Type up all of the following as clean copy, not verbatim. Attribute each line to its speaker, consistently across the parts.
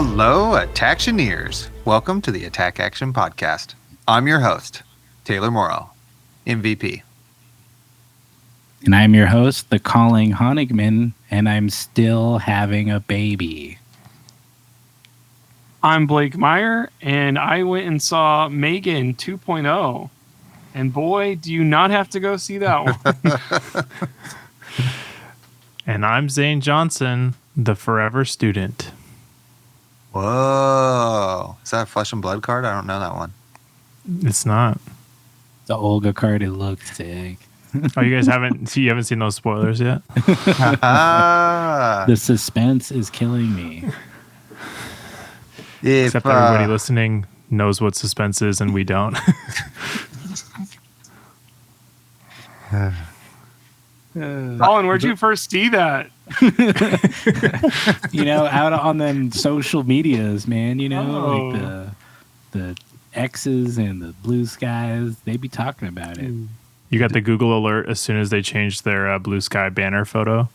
Speaker 1: Hello, Attactioneers. Welcome to the Attack Action Podcast. I'm your host, Taylor Morrow, MVP.
Speaker 2: And I'm your host, the Calling Honigman, and I'm still having a baby.
Speaker 3: I'm Blake Meyer, and I went and saw Megan 2.0. And boy, do you not have to go see that one.
Speaker 4: And I'm Zane Johnson, the forever student.
Speaker 1: Whoa. Is that a Flesh and Blood card? I don't know that one.
Speaker 4: It's not.
Speaker 2: The Olga card, it looks sick.
Speaker 4: Oh, you guys haven't seen those spoilers yet?
Speaker 2: The suspense is killing me.
Speaker 4: Except everybody listening knows what suspense is and we don't.
Speaker 3: Colin, where'd you first see that?
Speaker 2: Out on them social medias, man. Like the X's and the BlueSkys, they be talking about it.
Speaker 4: You got the Google alert as soon as they changed their BlueSky banner photo.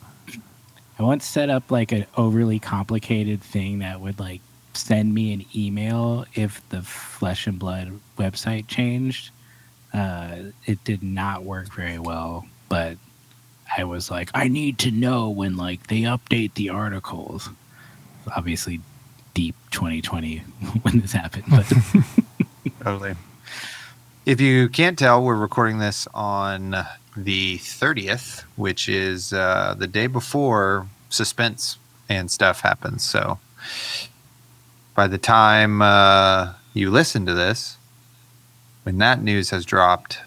Speaker 2: I once set up like an overly complicated thing that would like send me an email if the Flesh and Blood website changed. It did not work very well, but I was like, I need to know when like they update the articles. Obviously, deep 2020 when this happened. But
Speaker 1: Totally. If you can't tell, we're recording this on the 30th, which is the day before suspense and stuff happens. So by the time you listen to this, when that news has dropped,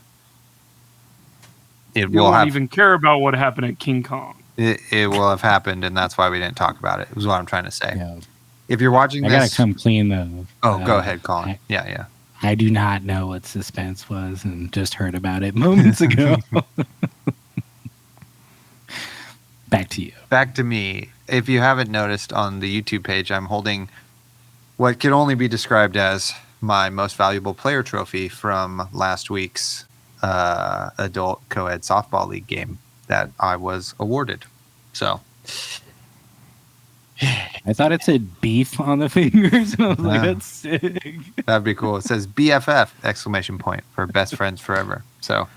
Speaker 3: You won't even care about what happened at King Kong.
Speaker 1: It will have happened, and that's why we didn't talk about it. Is what I'm trying to say.
Speaker 2: yeah,
Speaker 1: If you're watching
Speaker 2: I
Speaker 1: this,
Speaker 2: gotta come clean though.
Speaker 1: oh, go ahead, Colin. Yeah.
Speaker 2: I do not know what suspense was and just heard about it moments ago. Back to you.
Speaker 1: Back to me. If you haven't noticed on the YouTube page, I'm holding what can only be described as my most valuable player trophy from last week's adult co-ed softball league game that I was awarded. So
Speaker 2: I thought it said beef on the fingers, and I was like, that's sick.
Speaker 1: that'd be cool. It says BFF exclamation point for best friends forever. So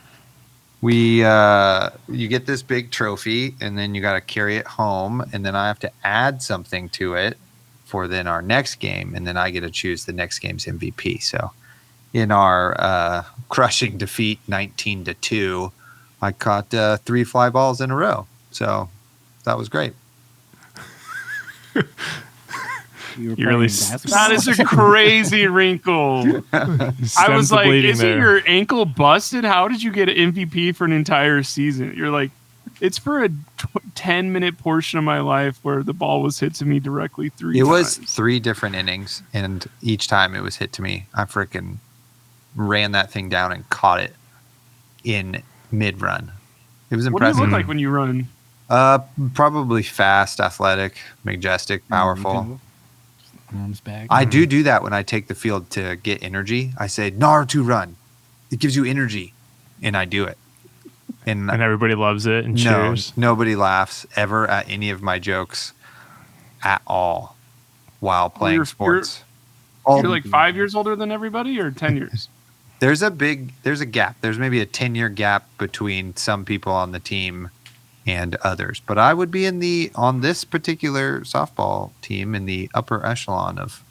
Speaker 1: you get this big trophy, and then you got to carry it home, and then I have to add something to it for then our next game, and then I get to choose the next game's MVP. So in our crushing defeat 19-2, I caught 3 fly balls in a row. So that was great.
Speaker 2: You
Speaker 4: really
Speaker 3: That is a crazy wrinkle. I was like, isn't your ankle busted? How did you get an MVP for an entire season? You're like, it's for a 10-minute portion of my life where the ball was hit to me directly 3 times.
Speaker 1: It was 3 different innings, and each time it was hit to me, I freaking ran that thing down and caught it in mid-run. It was impressive.
Speaker 3: What do you look like when you run?
Speaker 1: Probably fast, athletic, majestic, powerful.
Speaker 2: Arms back.
Speaker 1: I do that when I take the field to get energy. I say, Naruto run. It gives you energy. And I do it.
Speaker 4: And everybody loves it and cheers.
Speaker 1: Nobody laughs ever at any of my jokes at all while playing sports.
Speaker 3: You're like 5 years older than everybody, or 10 years?
Speaker 1: There's a gap. There's maybe a 10-year gap between some people on the team and others. But I would be on this particular softball team in the upper echelon of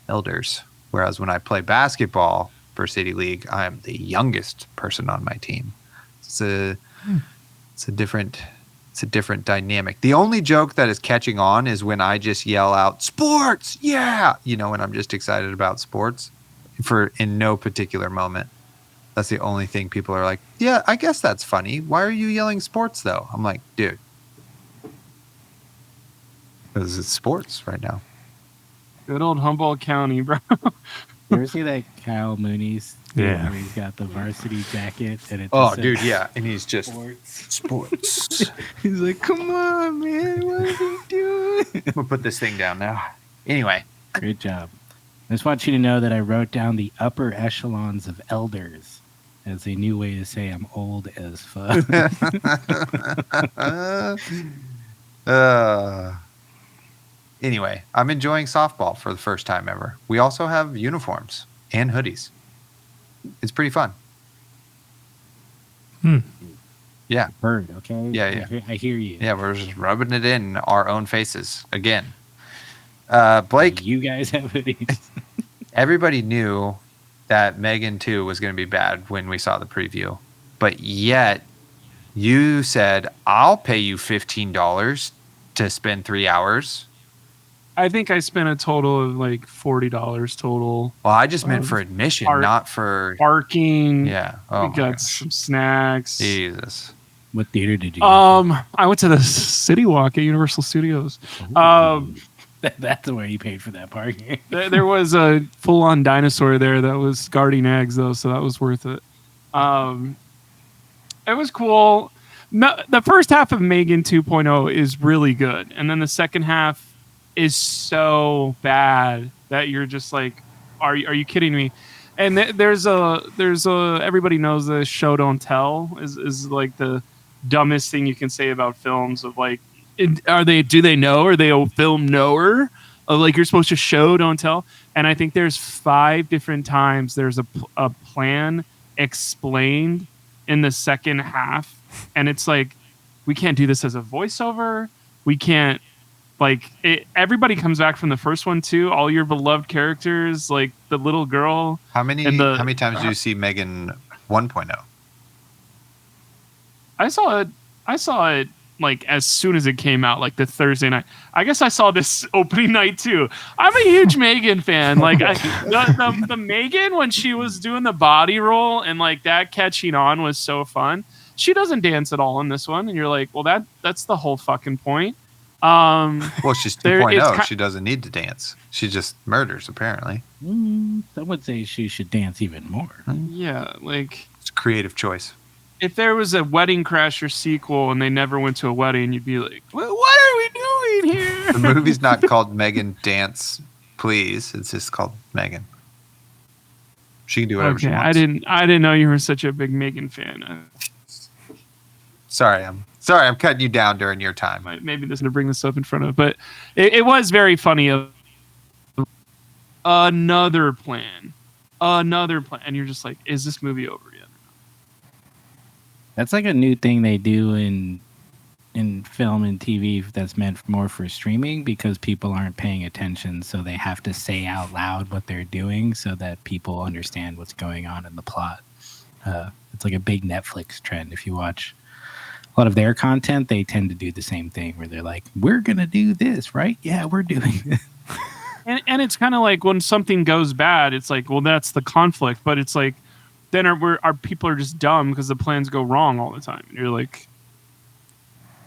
Speaker 1: elders. Whereas when I play basketball for City League, I am the youngest person on my team. It's a different dynamic. The only joke that is catching on is when I just yell out sports, yeah, when I'm just excited about sports in no particular moment. That's the only thing people are like, yeah, I guess that's funny. Why are you yelling sports though? I'm like, dude, because it's sports right now.
Speaker 3: Good old Humboldt County, bro.
Speaker 2: You ever see that Kyle Mooney's thing
Speaker 4: Yeah.
Speaker 2: where he's got the varsity jacket and it
Speaker 1: Oh,
Speaker 2: just says
Speaker 1: dude, yeah. And he's just sports.
Speaker 2: He's like, come on, man, what are you doing?
Speaker 1: I'm going to put this thing down now. Anyway.
Speaker 2: Great job. I just want you to know that I wrote down the upper echelons of elders as a new way to say I'm old as fuck.
Speaker 1: anyway, I'm enjoying softball for the first time ever. We also have uniforms and hoodies. It's pretty fun. Yeah.
Speaker 2: Bird, okay?
Speaker 1: Yeah.
Speaker 2: I hear you.
Speaker 1: Yeah, we're just rubbing it in our own faces again. Blake,
Speaker 2: you guys have hoodies.
Speaker 1: everybody knew that Megan 2 was going to be bad when we saw the preview, but yet you said, I'll pay you $15 to spend 3 hours.
Speaker 3: I think I spent a total of like $40 total.
Speaker 1: Well, I just meant for admission, not for
Speaker 3: parking.
Speaker 1: Yeah.
Speaker 3: We got some snacks.
Speaker 1: Jesus.
Speaker 2: What theater did you go to?
Speaker 3: I went to the City Walk at Universal Studios.
Speaker 2: That's where you paid for that parking.
Speaker 3: There was a full-on dinosaur there that was guarding eggs, though, so that was worth it. It was cool. No, the first half of Megan 2.0 is really good, and then the second half is so bad that you're just like, are you kidding me? And there's a everybody knows the show don't tell is like the dumbest thing you can say about films of like, do they know? Are they a film knower? Of like, you're supposed to show don't tell. And I think there's 5 different times there's a plan explained in the second half, and it's like, we can't do this as a voiceover. We can't, like, everybody comes back from the first one too. All your beloved characters, like the little girl.
Speaker 1: How many times do you see Megan 1.0?
Speaker 3: I saw it like as soon as it came out, like the Thursday night. I guess I saw this opening night too. I'm a huge Megan fan. Like the Megan, when she was doing the body roll and like that catching on was so fun. She doesn't dance at all in this one, and you're like, well, that's the whole fucking point.
Speaker 1: Well, she's 2.0. She doesn't need to dance. She just murders, apparently.
Speaker 2: Some would say she should dance even more.
Speaker 3: Yeah, like,
Speaker 1: it's a creative choice.
Speaker 3: If there was a Wedding Crasher sequel and they never went to a wedding, you'd be like, well, what are we doing here?
Speaker 1: The movie's not called Megan Dance Please. It's just called Megan. She can do whatever she wants.
Speaker 3: I didn't know you were such a big Megan fan.
Speaker 1: Sorry, I'm cutting you down during your time.
Speaker 3: Maybe this to bring this up in front of, but it was very funny. Another plan, and you're just like, is this movie over yet?
Speaker 2: That's like a new thing they do in film and TV that's meant more for streaming, because people aren't paying attention, so they have to say out loud what they're doing so that people understand what's going on in the plot. It's like a big Netflix trend. If you watch a lot of their content, they tend to do the same thing where they're like, we're going to do this, right? Yeah, we're doing this.
Speaker 3: And it's kind of like when something goes bad, it's like, well, that's the conflict. But it's like, then our people are just dumb because the plans go wrong all the time. And you're like,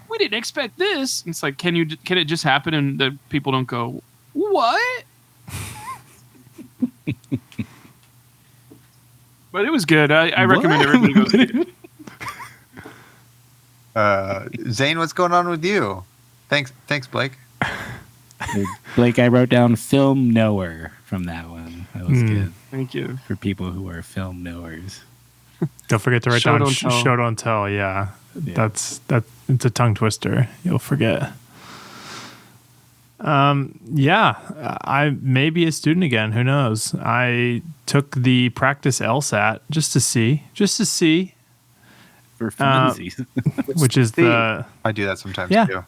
Speaker 3: we didn't expect this. And it's like, can it just happen and the people don't go, what? But it was good. I recommend everybody go see it.
Speaker 1: Zane, what's going on with you? Thanks, Blake.
Speaker 2: Blake, I wrote down film knower from that one. That was good.
Speaker 3: Thank you.
Speaker 2: For people who are film knowers.
Speaker 4: Don't forget to write down show don't tell. Yeah. It's a tongue twister. You'll forget. I may be a student again. Who knows? I took the practice LSAT just to see.
Speaker 2: For funsies.
Speaker 4: Which is
Speaker 1: I do that sometimes too.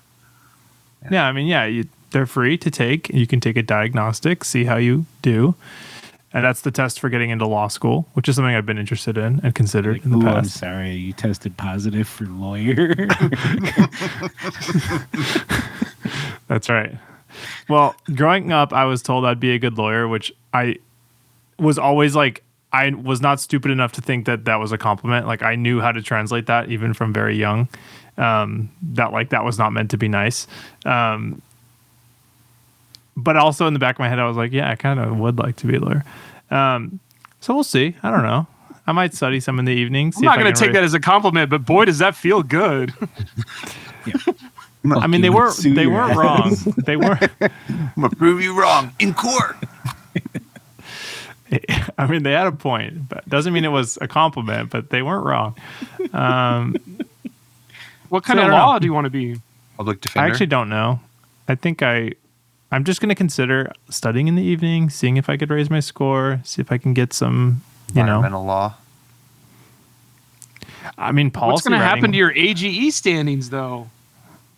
Speaker 4: Yeah, I mean, they're free to take. You can take a diagnostic, see how you do. And that's the test for getting into law school, which is something I've been interested in and considered in the past.
Speaker 2: I'm sorry, you tested positive for lawyer.
Speaker 4: That's right. Well, growing up, I was told I'd be a good lawyer, which I was always like, I was not stupid enough to think that was a compliment. Like, I knew how to translate that even from very young. That was not meant to be nice. But also in the back of my head, I was like, yeah, I kind of would like to be a lawyer. So we'll see. I don't know. I might study some in the evening.
Speaker 3: I'm not going to take that as a compliment, but boy, does that feel good.
Speaker 4: I mean, they weren't wrong. They were.
Speaker 1: I'm going to prove you wrong in court.
Speaker 4: I mean, they had a point, but doesn't mean it was a compliment, but they weren't wrong.
Speaker 3: What kind of law do you want to be?
Speaker 1: Public defender?
Speaker 4: I actually don't know. I think I'm just going to consider studying in the evening, seeing if I could raise my score, see if I can get some,
Speaker 1: environmental law.
Speaker 4: I mean, policy
Speaker 3: What's going to happen
Speaker 4: writing-
Speaker 3: to your AGE standings, though?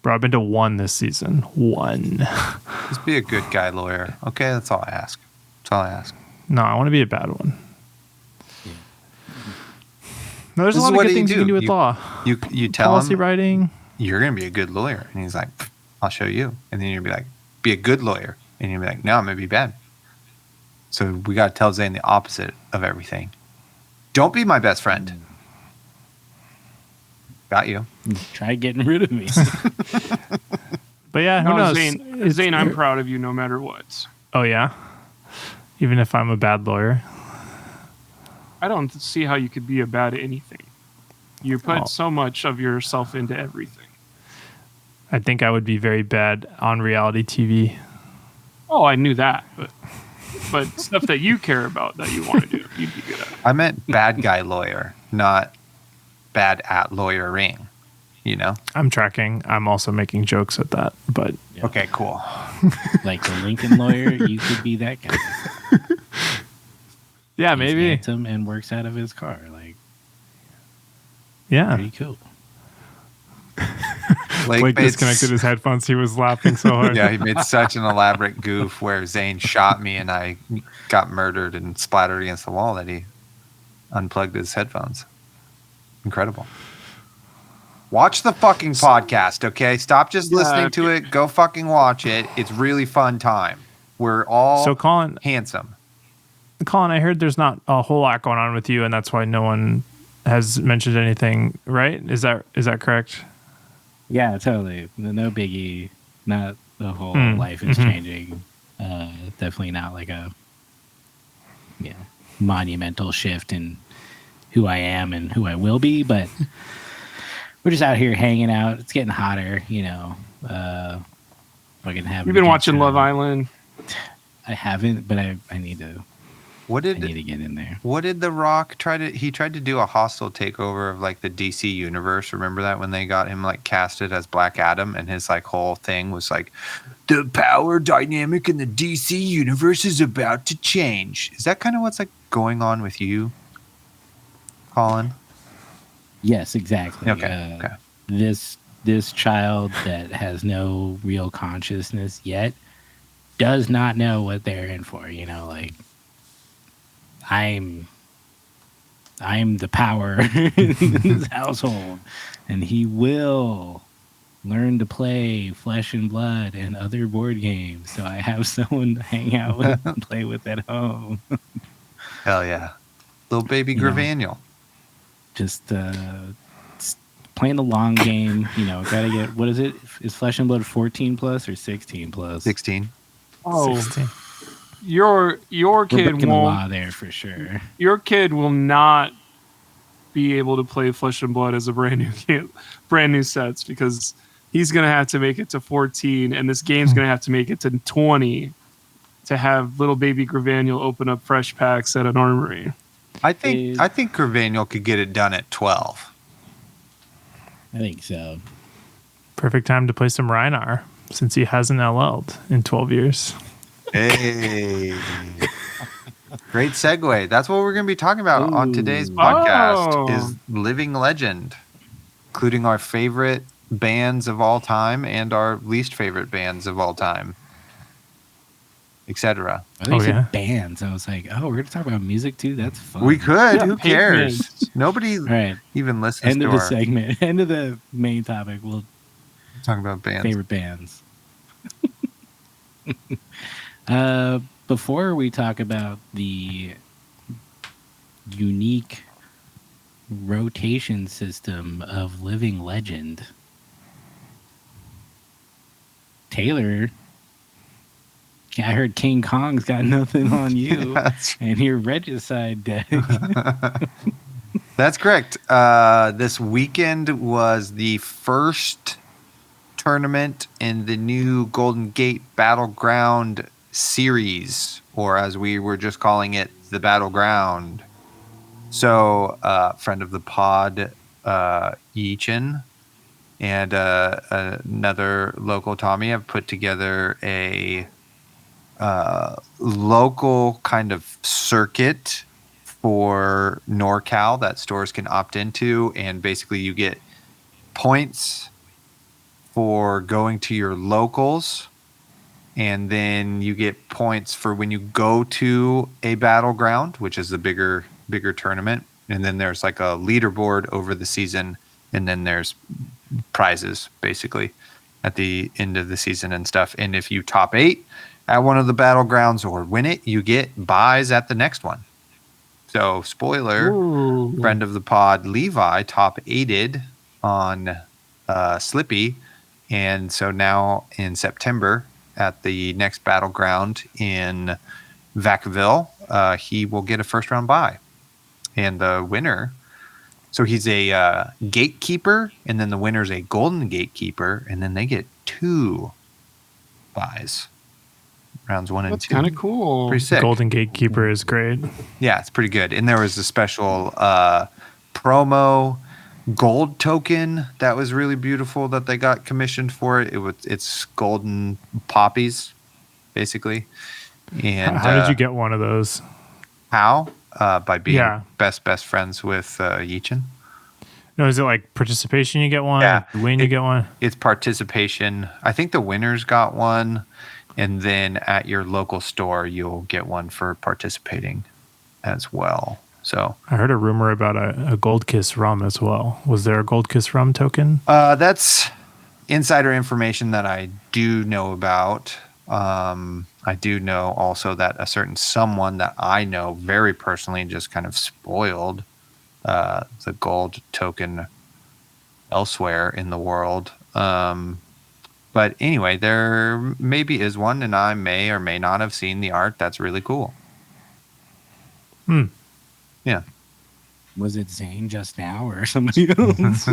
Speaker 4: Bro, I've been to 1 this season. 1.
Speaker 1: Just be a good guy lawyer. Okay, that's all I ask. That's all I ask.
Speaker 4: No, I want to be a bad one.
Speaker 2: Yeah.
Speaker 4: No, there's
Speaker 1: This
Speaker 4: a
Speaker 1: is
Speaker 4: lot of
Speaker 1: what
Speaker 4: good
Speaker 1: you
Speaker 4: things you
Speaker 1: do.
Speaker 4: can do with law.
Speaker 1: You tell
Speaker 4: Policy
Speaker 1: him
Speaker 4: writing.
Speaker 1: you're going to be a good lawyer. And he's like, I'll show you. And then you'll be like, be a good lawyer. And you'll be like, no, I'm going to be bad. So we got to tell Zane the opposite of everything. Don't be my best friend. Got you.
Speaker 2: Try getting rid of me.
Speaker 4: But yeah, who
Speaker 3: No,
Speaker 4: knows?
Speaker 3: Zane, I'm proud of you no matter what.
Speaker 4: Oh, yeah? Even if I'm a bad lawyer.
Speaker 3: I don't see how you could be a bad at anything. You put
Speaker 4: Oh.
Speaker 3: so much of yourself into everything.
Speaker 4: I think I would be very bad on reality TV.
Speaker 3: Oh, I knew that, but stuff that you care about that you want to do, you'd be good at.
Speaker 1: I meant bad guy lawyer, not bad at lawyering. You know?
Speaker 4: I'm tracking. I'm also making jokes at that. But
Speaker 2: Yeah.
Speaker 1: Okay, cool.
Speaker 2: Like the Lincoln lawyer, you could be that guy.
Speaker 4: yeah,
Speaker 2: He's
Speaker 4: maybe.
Speaker 2: handsome and works out of his car. Like,
Speaker 4: Yeah.
Speaker 2: pretty cool.
Speaker 1: Blake
Speaker 4: Blake
Speaker 1: made
Speaker 4: disconnected his headphones. He was laughing so hard.
Speaker 1: Yeah, he made such an elaborate goof where Zane shot me and I got murdered and splattered against the wall that he unplugged his headphones. Incredible. Watch the fucking podcast, okay? Stop just listening to it. Go fucking watch it. It's really fun time. We're all
Speaker 4: So Colin,
Speaker 1: handsome.
Speaker 4: I heard there's not a whole lot going on with you, and that's why no one has mentioned anything, right? Is that correct?
Speaker 2: Yeah, totally. No biggie. Not the whole
Speaker 4: Mm,
Speaker 2: life is
Speaker 4: mhm.
Speaker 2: changing. Definitely not like a monumental shift in who I am and who I will be, but we're just out here hanging out. It's getting hotter, fucking having
Speaker 3: You've been
Speaker 2: a good
Speaker 3: watching
Speaker 2: time.
Speaker 3: Love Island.
Speaker 2: I haven't, but I need to
Speaker 1: What
Speaker 2: I need
Speaker 1: did
Speaker 2: to get in there.
Speaker 1: What did The Rock try to? He tried to do a hostile takeover of like the DC universe. Remember that when they got him like casted as Black Adam, and his like whole thing was like, the power dynamic in the DC universe is about to change. Is that kind of what's like going on with you, Colin?
Speaker 2: Yes, exactly.
Speaker 1: Okay. Okay.
Speaker 2: This child that has no real consciousness yet does not know what they're in for. Like I'm the power in this household, and he will learn to play Flesh and Blood and other board games. So I have someone to hang out with and play with at home.
Speaker 1: Hell yeah, little baby
Speaker 2: You know.
Speaker 1: Gravaniel.
Speaker 2: Just playing the long game. Gotta get, what is it? Is Flesh and Blood 14 plus or 16 plus?
Speaker 1: 16.
Speaker 3: Oh,
Speaker 4: 16.
Speaker 3: your
Speaker 2: We're
Speaker 3: kid
Speaker 2: breaking the law
Speaker 3: won't.
Speaker 2: there for sure.
Speaker 3: Your kid will not be able to play Flesh and Blood as a brand new sets because he's gonna have to make it to 14, and this game's gonna have to make it to 20 to have little baby Gravaniel open up fresh packs at an armory.
Speaker 1: I think Gravaniel could get it done at 12.
Speaker 2: I think so.
Speaker 4: Perfect time to play some Reinar since he hasn't LL'd in 12 years.
Speaker 1: Hey. Great segue. That's what we're going to be talking about on today's podcast is Living Legend, including our favorite bands of all time and our least favorite bands of all time, etc.
Speaker 2: I think
Speaker 4: Oh,
Speaker 2: you
Speaker 4: yeah.
Speaker 2: said bands. I was like, oh, we're going to talk about music too? That's fun.
Speaker 1: We could.
Speaker 3: Yeah,
Speaker 1: Who cares?
Speaker 3: pavement.
Speaker 1: Nobody
Speaker 2: All right.
Speaker 1: even listens
Speaker 2: End
Speaker 1: to
Speaker 2: of the
Speaker 1: our
Speaker 2: segment. End of the main topic. We'll
Speaker 1: talking about bands.
Speaker 2: favorite bands. Before we talk about the unique rotation system of Living Legend, Taylor, I heard King Kong's got nothing on you,
Speaker 1: That's,
Speaker 2: and your Regicide deck.
Speaker 1: that's correct. This weekend was the first tournament in the new Golden Gate Battleground series, or as we were just calling it, the Battleground. So, friend of the pod, Yichin, and another local Tommy have put together a local kind of circuit for NorCal that stores can opt into, and basically you get points for going to your locals, and then you get points for when you go to a battleground, which is the bigger tournament, and then there's like a leaderboard over the season, and then there's prizes basically at the end of the season and stuff. And if you top 8 at one of the battlegrounds or win it, you get buys at the next one. So spoiler,
Speaker 3: Ooh.
Speaker 1: friend of the pod, Levi, top 8'd on Slippy. And so now in September at the next battleground in Vacaville, he will get a first round bye. And the winner, so he's a gatekeeper, and then the winner's a golden gatekeeper, and then they get 2 buys. Rounds 1 and 2.
Speaker 3: That's kind of cool.
Speaker 1: Pretty sick.
Speaker 4: Golden Gatekeeper is great.
Speaker 1: Yeah, it's pretty good. And there was a special promo gold token that was really beautiful that they got commissioned for it. It's golden poppies, basically. And
Speaker 4: how did you get one of those?
Speaker 1: How? By being best friends with Yichin.
Speaker 4: No, is it like participation? You get one.
Speaker 1: Yeah,
Speaker 4: Win, you get one.
Speaker 1: It's participation. I think the winners got one, and then at your local store you'll get one for participating as well. So
Speaker 4: I heard a rumor about a Gold Kiss rum as well. Was there a Gold Kiss rum token?
Speaker 1: That's insider information that I do know about. I do know also that a certain someone that I know very personally just kind of spoiled the gold token elsewhere in the world. But anyway, there maybe is one, and I may or may not have seen the art. That's really cool. Yeah.
Speaker 2: Was it Zane just now or somebody else?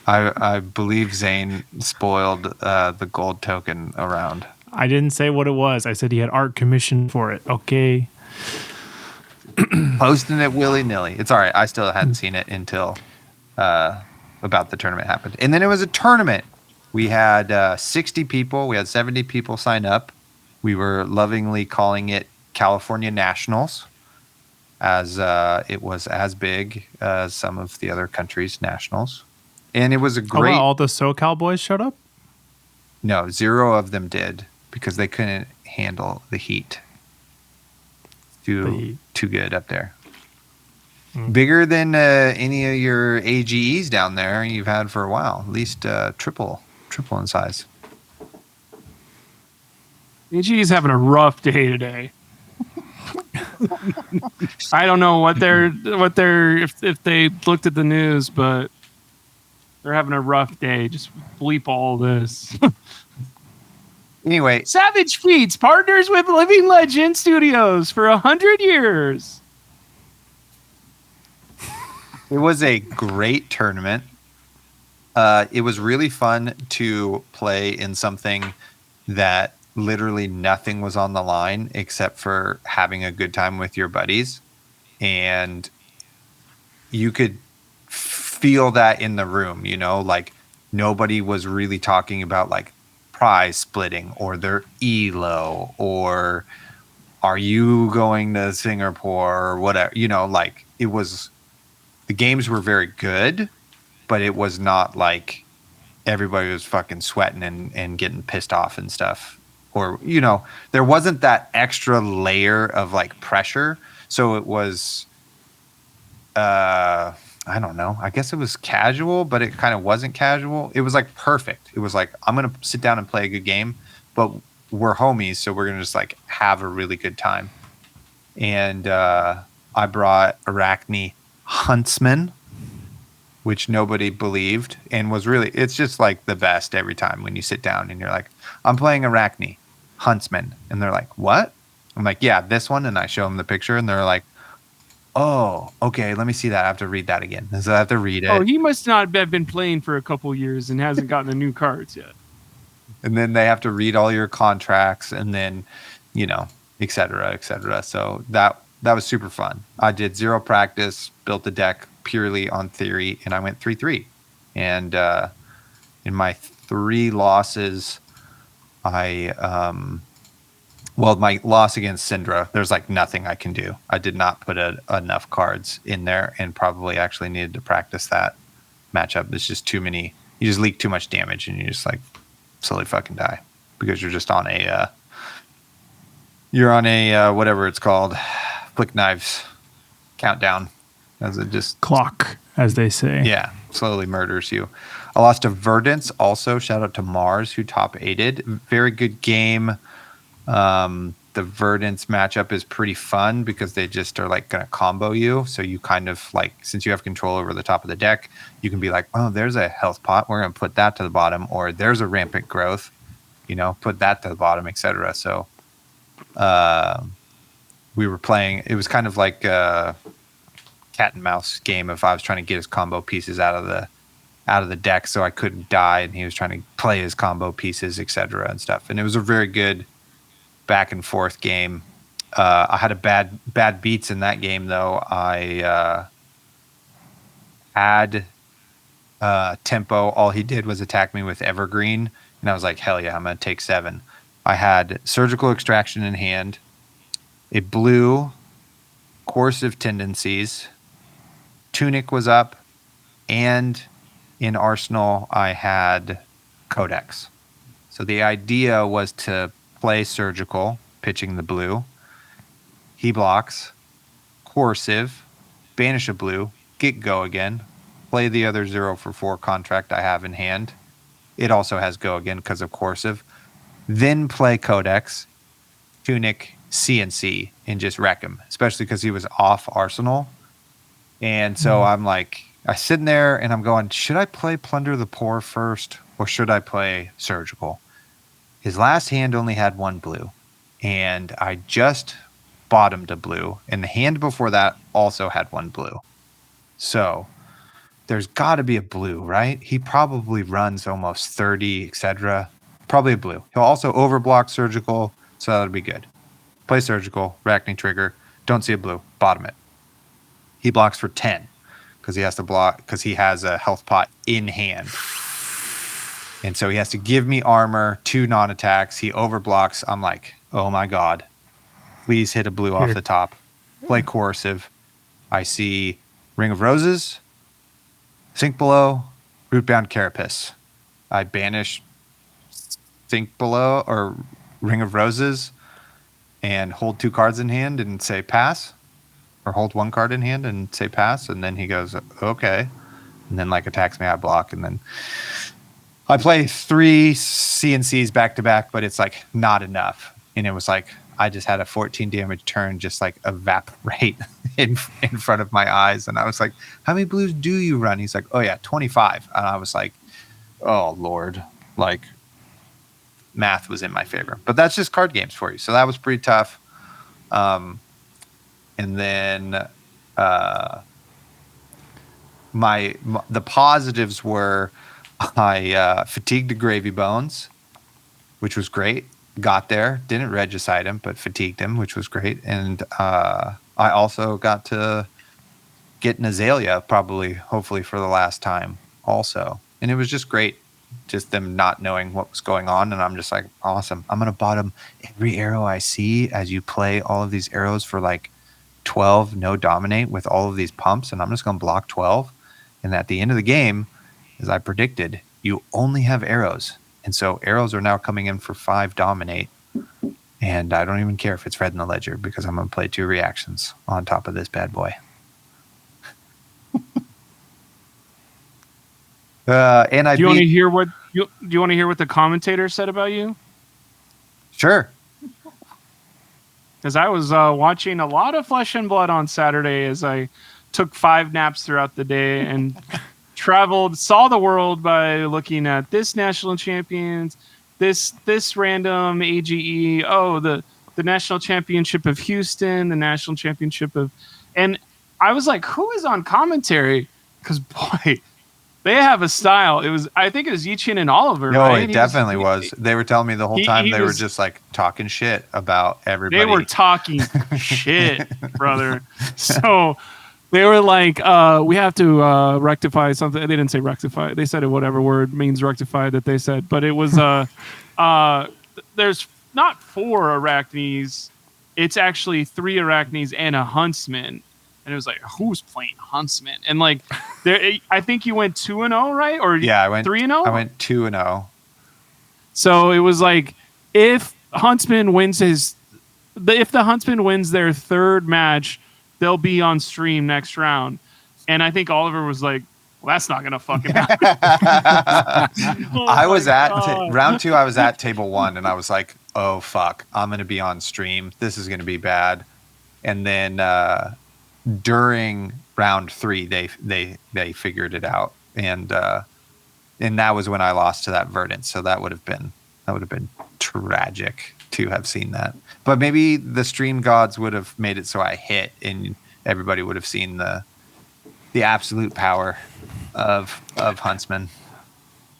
Speaker 1: I believe Zane spoiled the gold token around.
Speaker 4: I didn't say what it was. I said he had art commissioned for it. Okay.
Speaker 1: Posting it willy-nilly. It's all right. I still hadn't seen it until about the tournament happened. And then it was a tournament. We had 60 people. We had 70 people sign up. We were lovingly calling it California Nationals, as it was as big as some of the other countries' nationals. And it was a great...
Speaker 4: all the SoCal boys showed up?
Speaker 1: No, 0 of them did, because they couldn't handle the heat. Too good up there. Bigger than any of your AGEs down there you've had for a while. At least triple in size.
Speaker 3: AG's having a rough day today. I don't know what they're if they looked at the news, but they're having a rough day. Just bleep all this.
Speaker 1: Anyway,
Speaker 3: Savage Feats partners with Living Legend Studios for 100 years.
Speaker 1: It was a great tournament. It was really fun to play in something that literally nothing was on the line except for having a good time with your buddies. And you could feel that in the room, you know, like nobody was really talking about like prize splitting or their ELO or are you going to Singapore or whatever, you know, like it was, the games were very good, but it was not like everybody was fucking sweating and getting pissed off and stuff. Or, you know, there wasn't that extra layer of like pressure. So it was, I don't know. I guess it was casual, but it kind of wasn't casual. It was like perfect. It was like, I'm going to sit down and play a good game, but we're homies. So we're going to just like have a really good time. And I brought Arachne Huntsman, which nobody believed and was really, it's just like the best every time when you sit down and you're like, I'm playing Arachne Huntsman. And they're like, what? I'm like, yeah, this one. And I show them the picture and they're like, oh, okay, let me see that. I have to read that again. So I have to read it.
Speaker 3: Oh, he must not have been playing for a couple years and hasn't gotten the new cards yet.
Speaker 1: And then they have to read all your contracts and then, you know, et cetera, et cetera. So that was super fun. I did 0 practice, built the deck purely on theory, and I went 3-3. And in my 3 losses, I Well, my loss against Syndra, there's like nothing I can do. I did not put enough cards in there, and probably actually needed to practice that matchup. It's just too many. You just leak too much damage, and you just like slowly fucking die because you're just on a whatever it's called, flick knives countdown, as it just
Speaker 4: clock, as they say.
Speaker 1: Yeah, slowly murders you. I lost to Verdance also. Shout out to Mars, who top 8'd. Very good game. The Verdance matchup is pretty fun because they just are like going to combo you. So you kind of like, since you have control over the top of the deck, you can be like, oh, there's a health pot. We're going to put that to the bottom. Or there's a rampant growth, put that to the bottom, etc. So we were playing, it was kind of like a cat and mouse game if I was trying to get his combo pieces out of the deck so I couldn't die, and he was trying to play his combo pieces, etc. and stuff. And it was a very good back and forth game. I had a bad beats in that game though. I had tempo. All he did was attack me with Evergreen, and I was like, hell yeah, I'm gonna take 7. I had Surgical Extraction in hand, a blue Coercive Tendencies, Tunic was up, and in Arsenal I had Codex. So the idea was to play Surgical, pitching the blue. He blocks. Coercive, banish a blue, get Go again, play the other 0 for 4 contract I have in hand. It also has Go again because of Coercive. Then play Codex, Tunic, CNC, and just wreck him, especially because he was off Arsenal. And so I'm like, I sit in there and I'm going, should I play Plunder the Poor first or should I play Surgical? His last hand only had 1 blue, and I just bottomed a blue, and the hand before that also had 1 blue. So there's got to be a blue, right? He probably runs almost 30, etc. Probably a blue. He'll also overblock Surgical, so that'll be good. Play Surgical, Arachne Trigger, don't see a blue, bottom it. He blocks for 10 because he has to block because he has a health pot in hand. And so he has to give me armor, 2 non-attacks. He overblocks. I'm like, oh my God. Please hit a blue off the top. Play Coercive. I see Ring of Roses, Sink Below, Rootbound Carapace. I banish Sink Below or Ring of Roses and hold 2 cards in hand and say pass. Or hold 1 card in hand and say pass. And then he goes, okay. And then like attacks me, I block, and then I play 3 CNCs back to back, but it's like not enough. And it was like I just had a 14 damage turn just like evaporate in front of my eyes. And I was like, how many blues do you run? He's like, oh yeah, 25. And I was like, oh Lord, like math was in my favor. But that's just card games for you. So that was pretty tough. And then the positives were I fatigued the Gravy Bones, which was great. Got there, didn't regicide him, but fatigued him, which was great. And I also got to get an Azalea, hopefully for the last time also. And it was just great, just them not knowing what was going on. And I'm just like, awesome. I'm going to bottom every arrow I see as you play all of these arrows for like 12, no dominate with all of these pumps. And I'm just going to block 12. And at the end of the game, as I predicted, you only have arrows. And so arrows are now coming in for 5 dominate. And I don't even care if it's red in the ledger because I'm going to play 2 reactions on top of this bad boy. And I
Speaker 3: do you want to hear what the commentator said about you?
Speaker 1: Sure.
Speaker 3: Because I was watching a lot of Flesh and Blood on Saturday as I took 5 naps throughout the day and saw the world by looking at this national champions, this random AGE, the national championship of Houston, the national championship of, and I was like, who is on commentary? Because boy, they have a style. I think it was Yichin and Oliver.
Speaker 1: No,
Speaker 3: right?
Speaker 1: it definitely was. They were telling me the whole time they were just like talking shit about everybody.
Speaker 3: They were talking shit, brother. So they were like, we have to rectify something. They didn't say rectify. They said it whatever word means rectify that they said. But it was there's not 4 Arachnes. It's actually 3 Arachnes and a Huntsman. And it was like, who's playing Huntsman? And like, I think you went 2-0, right? Or
Speaker 1: yeah, I went
Speaker 3: 3-0.
Speaker 1: I went 2-0.
Speaker 3: So it was like, if the Huntsman wins their third match, they'll be on stream next round. And I think Oliver was like, well, that's not gonna fucking happen.
Speaker 1: I was at round 2. I was at table 1, and I was like, oh fuck, I'm gonna be on stream. This is gonna be bad. And then during round 3, they figured it out, and that was when I lost to that Verdant. So that would have been tragic to have seen that. But maybe the stream gods would have made it so I hit, and everybody would have seen the absolute power of Huntsman.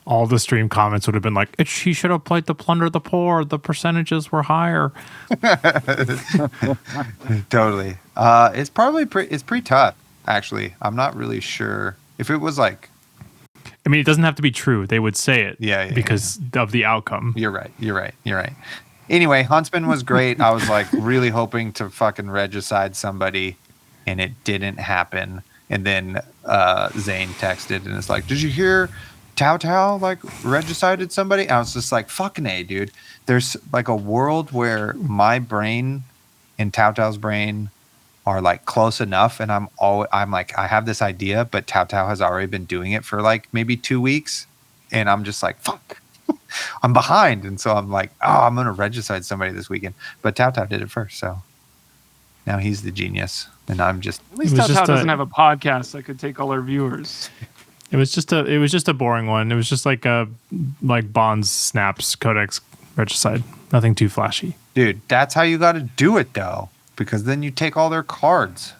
Speaker 4: All the stream comments would have been like, he should have played to plunder the poor. The percentages were higher.
Speaker 1: Totally. It's probably it's pretty tough, actually. I'm not really sure if it was like.
Speaker 4: I mean, it doesn't have to be true. They would say it because of the outcome.
Speaker 1: You're right. Anyway, Huntsman was great. I was like really hoping to fucking regicide somebody, and it didn't happen. And then Zane texted and it's like, did you hear Tao like regicided somebody? And I was just like, fucking A, dude. There's like a world where my brain and Tao's brain are like close enough, and I'm like, I have this idea, but Tao has already been doing it for like maybe 2 weeks, and I'm just like, fuck. I'm behind, and so I'm like, oh, I'm gonna regicide somebody this weekend. But Tao did it first, so now he's the genius. And I'm just
Speaker 3: at least Tao doesn't have a podcast that could take all our viewers.
Speaker 4: It was just a boring one. It was just like Bond's snaps codex regicide. Nothing too flashy.
Speaker 1: Dude, that's how you got to do it though, because then you take all their cards.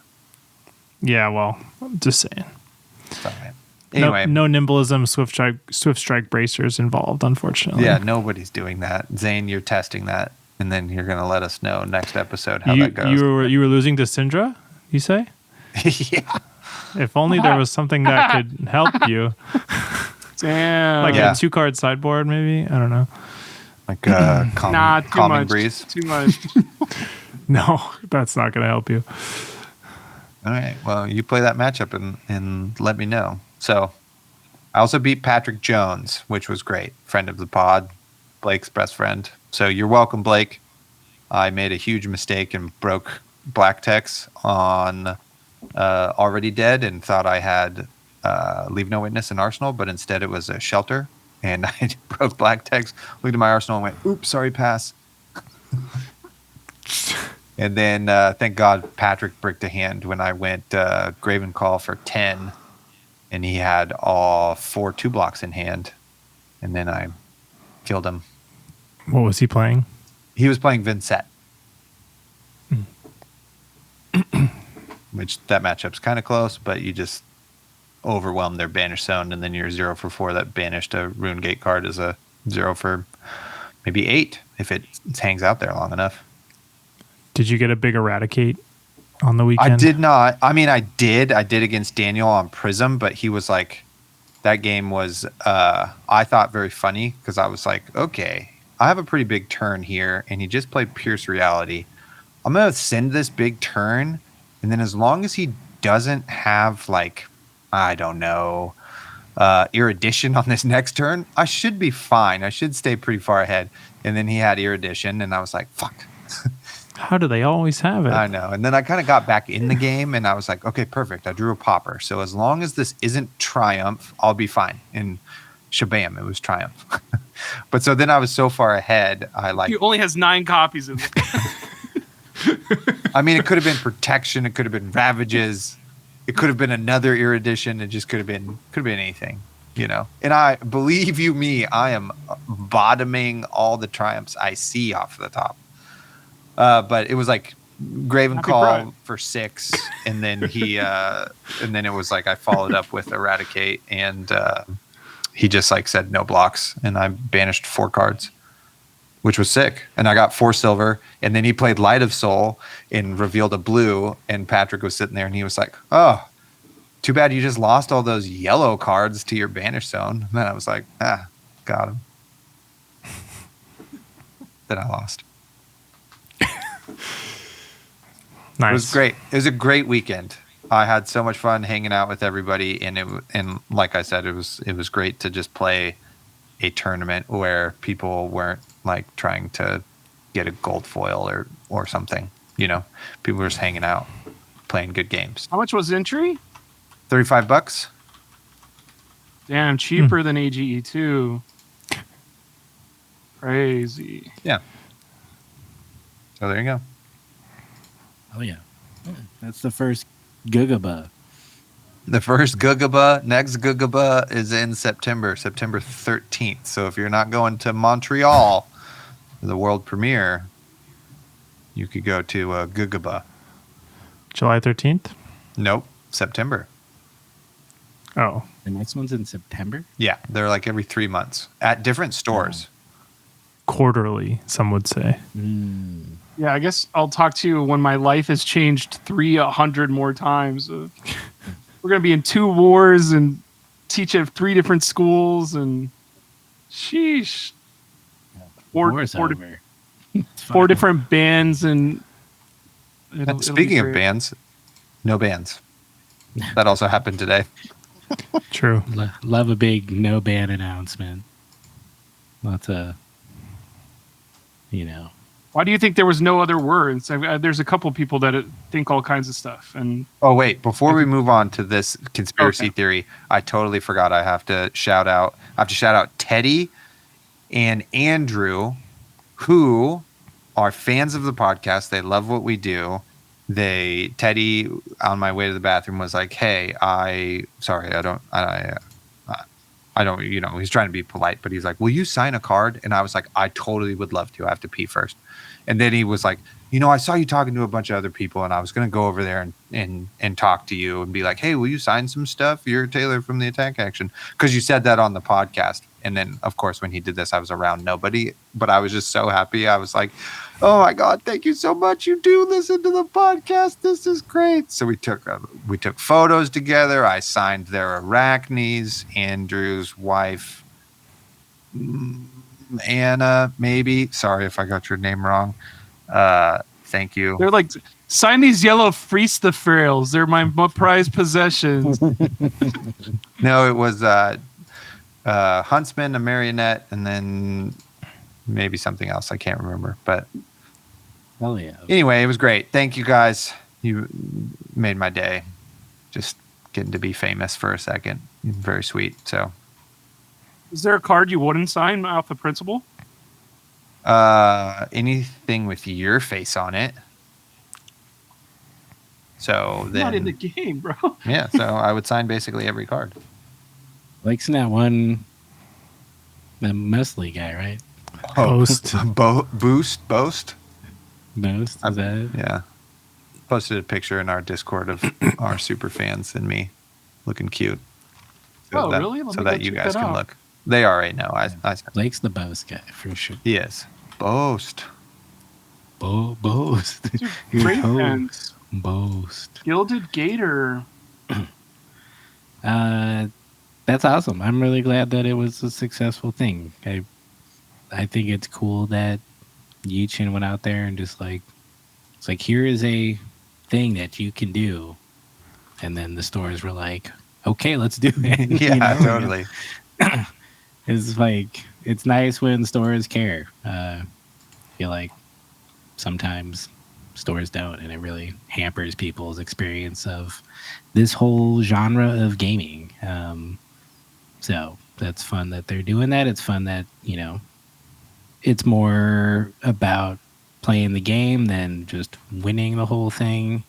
Speaker 4: Yeah, well, I'm just saying.
Speaker 1: Sorry. Anyway,
Speaker 4: no nimblism, swift strike bracers involved, unfortunately.
Speaker 1: Yeah, nobody's doing that. Zane, you're testing that, and then you're gonna let us know next episode how that goes.
Speaker 4: You were losing to Syndra, you say?
Speaker 1: Yeah.
Speaker 4: If only there was something that could help you.
Speaker 3: Damn.
Speaker 4: Like a 2-card sideboard, maybe? I don't know.
Speaker 1: Like
Speaker 3: too
Speaker 1: calming
Speaker 3: much.
Speaker 1: breeze.
Speaker 3: Too much.
Speaker 4: No, that's not going to help you.
Speaker 1: All right. Well, you play that matchup and let me know. So I also beat Patrick Jones, which was great. Friend of the pod, Blake's best friend. So you're welcome, Blake. I made a huge mistake and broke Black Text on Already Dead and thought I had Leave No Witness in Arsenal, but instead it was a Shelter. And I broke Black Text, looked at my Arsenal and went, oops, sorry, pass. And then thank God Patrick bricked a hand when I went Graven Call for 10, and he had all 4 2-blocks in hand, and then I killed him.
Speaker 4: What was he playing?
Speaker 1: He was playing Vincent. Which that matchup's kind of close, but you just overwhelm their Banish Zone, and then you're 0 for 4. That banished a Rune Gate card is a 0 for maybe 8 if it hangs out there long enough.
Speaker 4: Did you get a big Eradicate on the weekend?
Speaker 1: I did not. I mean, I did against Daniel on Prism, but he was like, that game was, I thought very funny because I was like, okay, I have a pretty big turn here, and he just played Pierce Reality. I'm going to send this big turn, and then as long as he doesn't have, like, I don't know, Erudition on this next turn, I should be fine. I should stay pretty far ahead. And then he had Erudition, and I was like, fuck.
Speaker 4: How do they always have it?
Speaker 1: I know. And then I kind of got back in the game, and I was like, okay, perfect. I drew a Popper. So as long as this isn't Triumph, I'll be fine. And shabam, it was Triumph. But so then I was so far ahead,
Speaker 3: He only has 9 copies of it.
Speaker 1: I mean, it could have been Protection. It could have been Ravages. It could have been another Erudition. It just could have been anything, you know. And I believe you me, I am bottoming all the Triumphs I see off the top. But it was like Graven Call for 6, and then and then it was like I followed up with Eradicate, and he just like said no blocks, and I banished 4 cards, which was sick. And I got 4 silver, and then he played Light of Soul and revealed a blue, and Patrick was sitting there, and he was like, "Oh, too bad you just lost all those yellow cards to your Banish Zone." And then I was like, got him. that I lost.
Speaker 4: Nice.
Speaker 1: It was great. It was a great weekend. I had so much fun hanging out with everybody, and like I said, it was great to just play a tournament where people weren't like trying to get a gold foil or something. You know, people were just hanging out, playing good games.
Speaker 3: How much was entry?
Speaker 1: $35.
Speaker 3: Damn, cheaper than AGE too. Crazy.
Speaker 1: Yeah. So there you go.
Speaker 2: Oh yeah, that's the first GGBG.
Speaker 1: The first GGBG, next GGBG is in September 13th. So if you're not going to Montreal for the world premiere, you could go to GGBG.
Speaker 4: July 13th?
Speaker 1: Nope, September.
Speaker 4: Oh.
Speaker 2: The next one's in September?
Speaker 1: Yeah, they're like every 3 months at different stores.
Speaker 4: Quarterly, some would say.
Speaker 3: Yeah, I guess I'll talk to you when my life has changed 300 more times. We're going to be in 2 wars and teach at 3 different schools and sheesh.
Speaker 2: War's
Speaker 3: Four
Speaker 2: over.
Speaker 3: 4 different bands and
Speaker 1: And speaking of bands, no bands. That also happened today.
Speaker 4: True.
Speaker 2: Love a big no ban announcement. Lots of,
Speaker 3: Why do you think there was no other words? There's a couple people that think all kinds of stuff. And
Speaker 1: Oh, wait. Before we move on to this conspiracy theory, I totally forgot. I have to shout out Teddy and Andrew, who are fans of the podcast. They love what we do. Teddy, on my way to the bathroom, was like, "Hey, I don't, he's trying to be polite, but he's like, will you sign a card?" And I was like, I totally would love to. I have to pee first. And then he was like, I saw you talking to a bunch of other people, and I was going to go over there and talk to you and be like, hey, will you sign some stuff? You're Taylor from the Attack Action. Because you said that on the podcast. And then, of course, when he did this, I was around nobody, but I was just so happy. I was like, oh my God, thank you so much. You do listen to the podcast. This is great. So we took photos together. I signed their arachnes, Andrew's wife, Anna, maybe. Sorry if I got your name wrong. Thank you.
Speaker 3: they're like, sign these yellow Freestafrails. They're my prized possessions.
Speaker 1: No, it was Huntsman, a marionette, and then maybe something else. I can't remember. But
Speaker 2: hell yeah.
Speaker 1: anyway, it was great. Thank you guys. You made my day. Just getting to be famous for a second. Very sweet. So,
Speaker 3: Is there a card you wouldn't sign off the principle?
Speaker 1: anything with your face on it. So
Speaker 3: I'm
Speaker 1: then,
Speaker 3: not in the game, bro.
Speaker 1: yeah. So I would sign basically every card.
Speaker 2: Like's in that Musly guy, right?
Speaker 4: Boast.
Speaker 1: Boast.
Speaker 2: Most? Is that it?
Speaker 1: Yeah. Posted a picture in our Discord of our super fans and me looking cute.
Speaker 3: Oh, really? Let
Speaker 1: So
Speaker 3: me
Speaker 1: that
Speaker 3: go
Speaker 1: you
Speaker 3: check
Speaker 1: guys
Speaker 3: that
Speaker 1: can
Speaker 3: out.
Speaker 1: look. They are right now. I
Speaker 2: Lake's the boast guy, for sure.
Speaker 1: he is. Boast.
Speaker 2: Boast.
Speaker 3: Great
Speaker 2: Your toe.
Speaker 3: fans.
Speaker 2: Boast.
Speaker 3: Gilded Gator.
Speaker 2: That's awesome. I'm really glad that it was a successful thing. I think it's cool that Yichin went out there and just like, it's like, here is a thing that you can do. And then the stores were like, okay, let's do it.
Speaker 1: Yeah, totally.
Speaker 2: It's like, it's nice when stores care. I feel like sometimes stores don't, and it really hampers people's experience of this whole genre of gaming. So that's fun that they're doing that. It's fun that, it's more about playing the game than just winning the whole thing.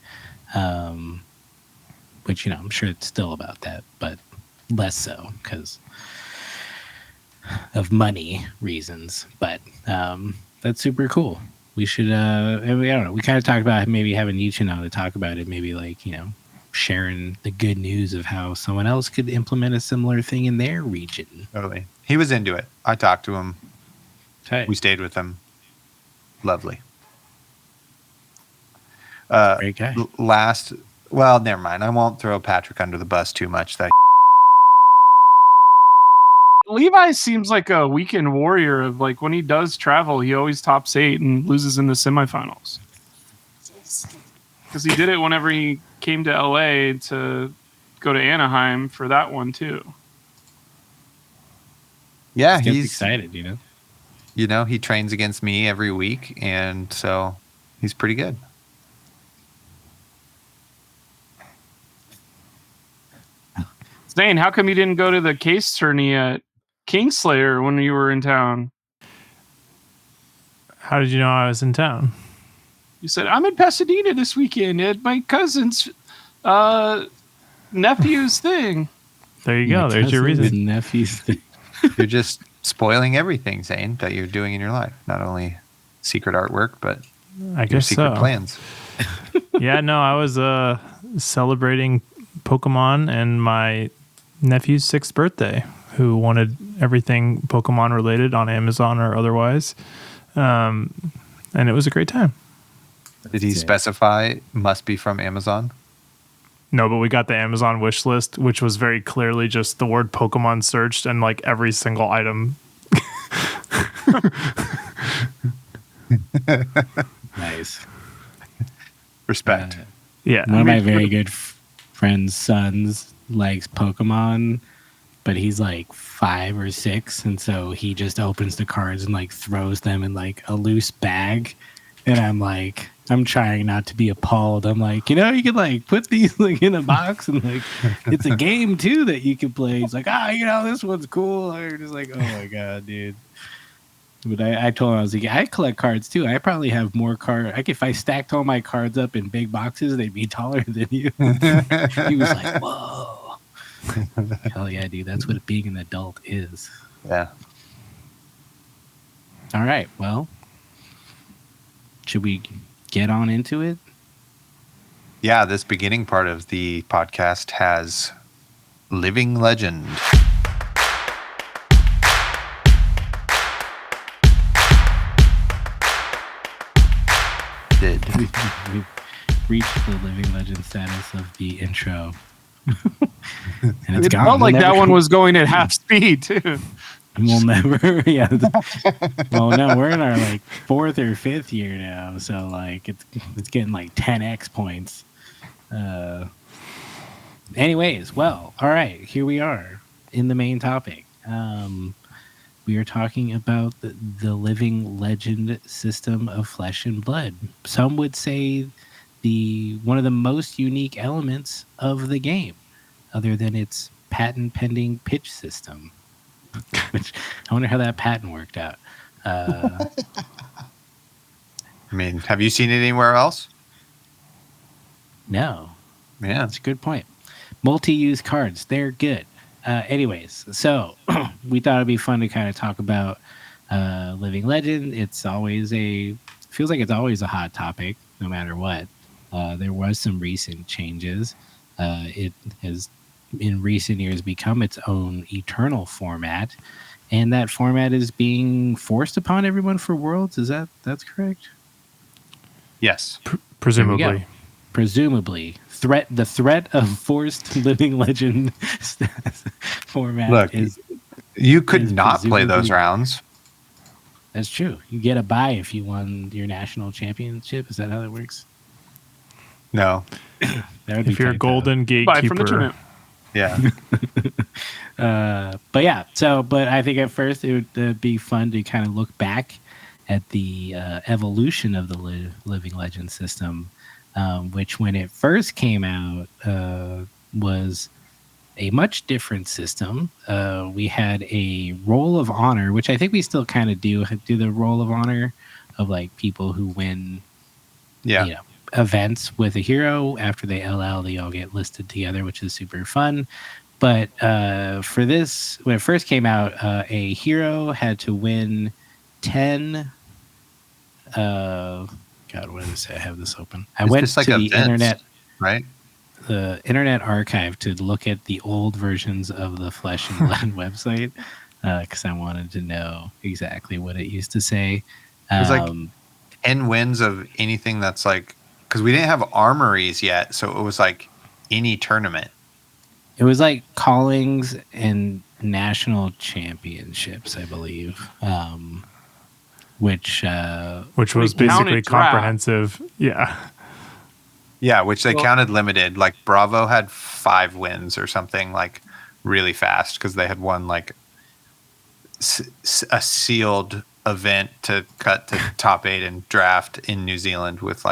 Speaker 2: Which, I'm sure it's still about that, but less so because of money reasons. But that's super cool. We should, I don't know, we kind of talked about maybe having Yichin on to talk about it, maybe like, sharing the good news of how someone else could implement a similar thing in their region.
Speaker 1: Totally. He was into it. I talked to him.
Speaker 2: Hey,
Speaker 1: We stayed with him. Lovely.
Speaker 2: great guy.
Speaker 1: Well, never mind. I won't throw Patrick under the bus too much. That
Speaker 3: Levi seems like a weekend warrior. Of like when he does travel, he always tops 8 and loses in the semifinals. Because he did it whenever he came to LA to go to Anaheim for that one too.
Speaker 1: Yeah,
Speaker 2: he's excited, you know.
Speaker 1: You know, he trains against me every week, and so he's pretty good.
Speaker 3: Zane, how come you didn't go to the case tourney at Kingslayer when you were in town?
Speaker 4: How did you know I was in town?
Speaker 3: You said, I'm in Pasadena this weekend at my cousin's nephew's thing.
Speaker 4: There you go. There's your reason.
Speaker 2: Nephew's thing.
Speaker 1: You're just spoiling everything, Zane, that you're doing in your life. Not only secret artwork, but
Speaker 4: I
Speaker 1: your
Speaker 4: guess
Speaker 1: secret plans.
Speaker 4: Yeah, no, I was celebrating Pokemon and my nephew's 6th birthday, who wanted everything Pokemon related on Amazon or otherwise. And it was a great time.
Speaker 1: Did he specify must be from Amazon?
Speaker 4: No, but we got the Amazon wish list, which was very clearly just the word Pokemon searched and like every single item.
Speaker 2: Nice.
Speaker 1: Respect.
Speaker 4: Yeah.
Speaker 2: One of my very good friend's sons likes Pokemon, but he's like 5 or 6, and so he just opens the cards and like throws them in like a loose bag. And I'm trying not to be appalled. I'm like, you could like put these like in a box and like it's a game too that you can play. He's like, this one's cool. I'm just like, oh my god, dude. But I told him, I was like, I collect cards too. I probably have more cards. Like if I stacked all my cards up in big boxes, they'd be taller than you. He was like, whoa. Hell yeah, dude. That's what being an adult is.
Speaker 1: Yeah.
Speaker 2: All right. Well, should we get on into it?
Speaker 1: Yeah, this beginning part of the podcast has Living Legend.
Speaker 2: We've reached the Living Legend status of the intro. And it's
Speaker 3: It
Speaker 2: gone.
Speaker 3: felt like that one was going at half speed too.
Speaker 2: We'll never, yeah. Well, no, we're in our like 4th or 5th year now, so like it's getting like 10x points. Anyways, well, all right, here we are in the main topic. We are talking about the Living Legend system of Flesh and Blood. Some would say one of the most unique elements of the game, other than its patent pending pitch system. Which I wonder how that patent worked out.
Speaker 1: I mean, have you seen it anywhere else?
Speaker 2: No.
Speaker 1: Yeah.
Speaker 2: That's a good point. Multi-use cards, they're good. Anyways, so we thought it'd be fun to kind of talk about Living Legend. Feels like it's always a hot topic, no matter what. There was some recent changes. It has in recent years become its own eternal format, and that format is being forced upon everyone for Worlds. That's correct?
Speaker 1: Yes.
Speaker 4: Presumably.
Speaker 2: The threat of forced Living Legend format.
Speaker 1: Look, you could not play those rounds.
Speaker 2: That's true. You get a bye if you won your national championship. Is that how that works?
Speaker 1: No.
Speaker 2: That would
Speaker 4: if you're a golden gatekeeper
Speaker 3: from the tournament.
Speaker 1: Yeah.
Speaker 2: But I think at first it would be fun to kind of look back at the evolution of the Living Legend system, which when it first came out was a much different system. We had a roll of honor, which I think we still kind of do the roll of honor of like people who win events with a hero. After they LL, they all get listed together, which is super fun. But for this, when it first came out, a hero had to win 10. God, what did it say? I have this open. I went to the internet,
Speaker 1: right?
Speaker 2: The Internet Archive to look at the old versions of the Flesh and Blood website because I wanted to know exactly what it used to say.
Speaker 1: It was like 10 wins of anything that's like, because we didn't have armories yet, so it was like any tournament.
Speaker 2: It was like callings and national championships, I believe. Which
Speaker 4: was basically comprehensive. Yeah.
Speaker 1: Yeah, which they counted limited. Like Bravo had 5 wins or something, like really fast, because they had won like a sealed event to cut to top 8 and draft in New Zealand with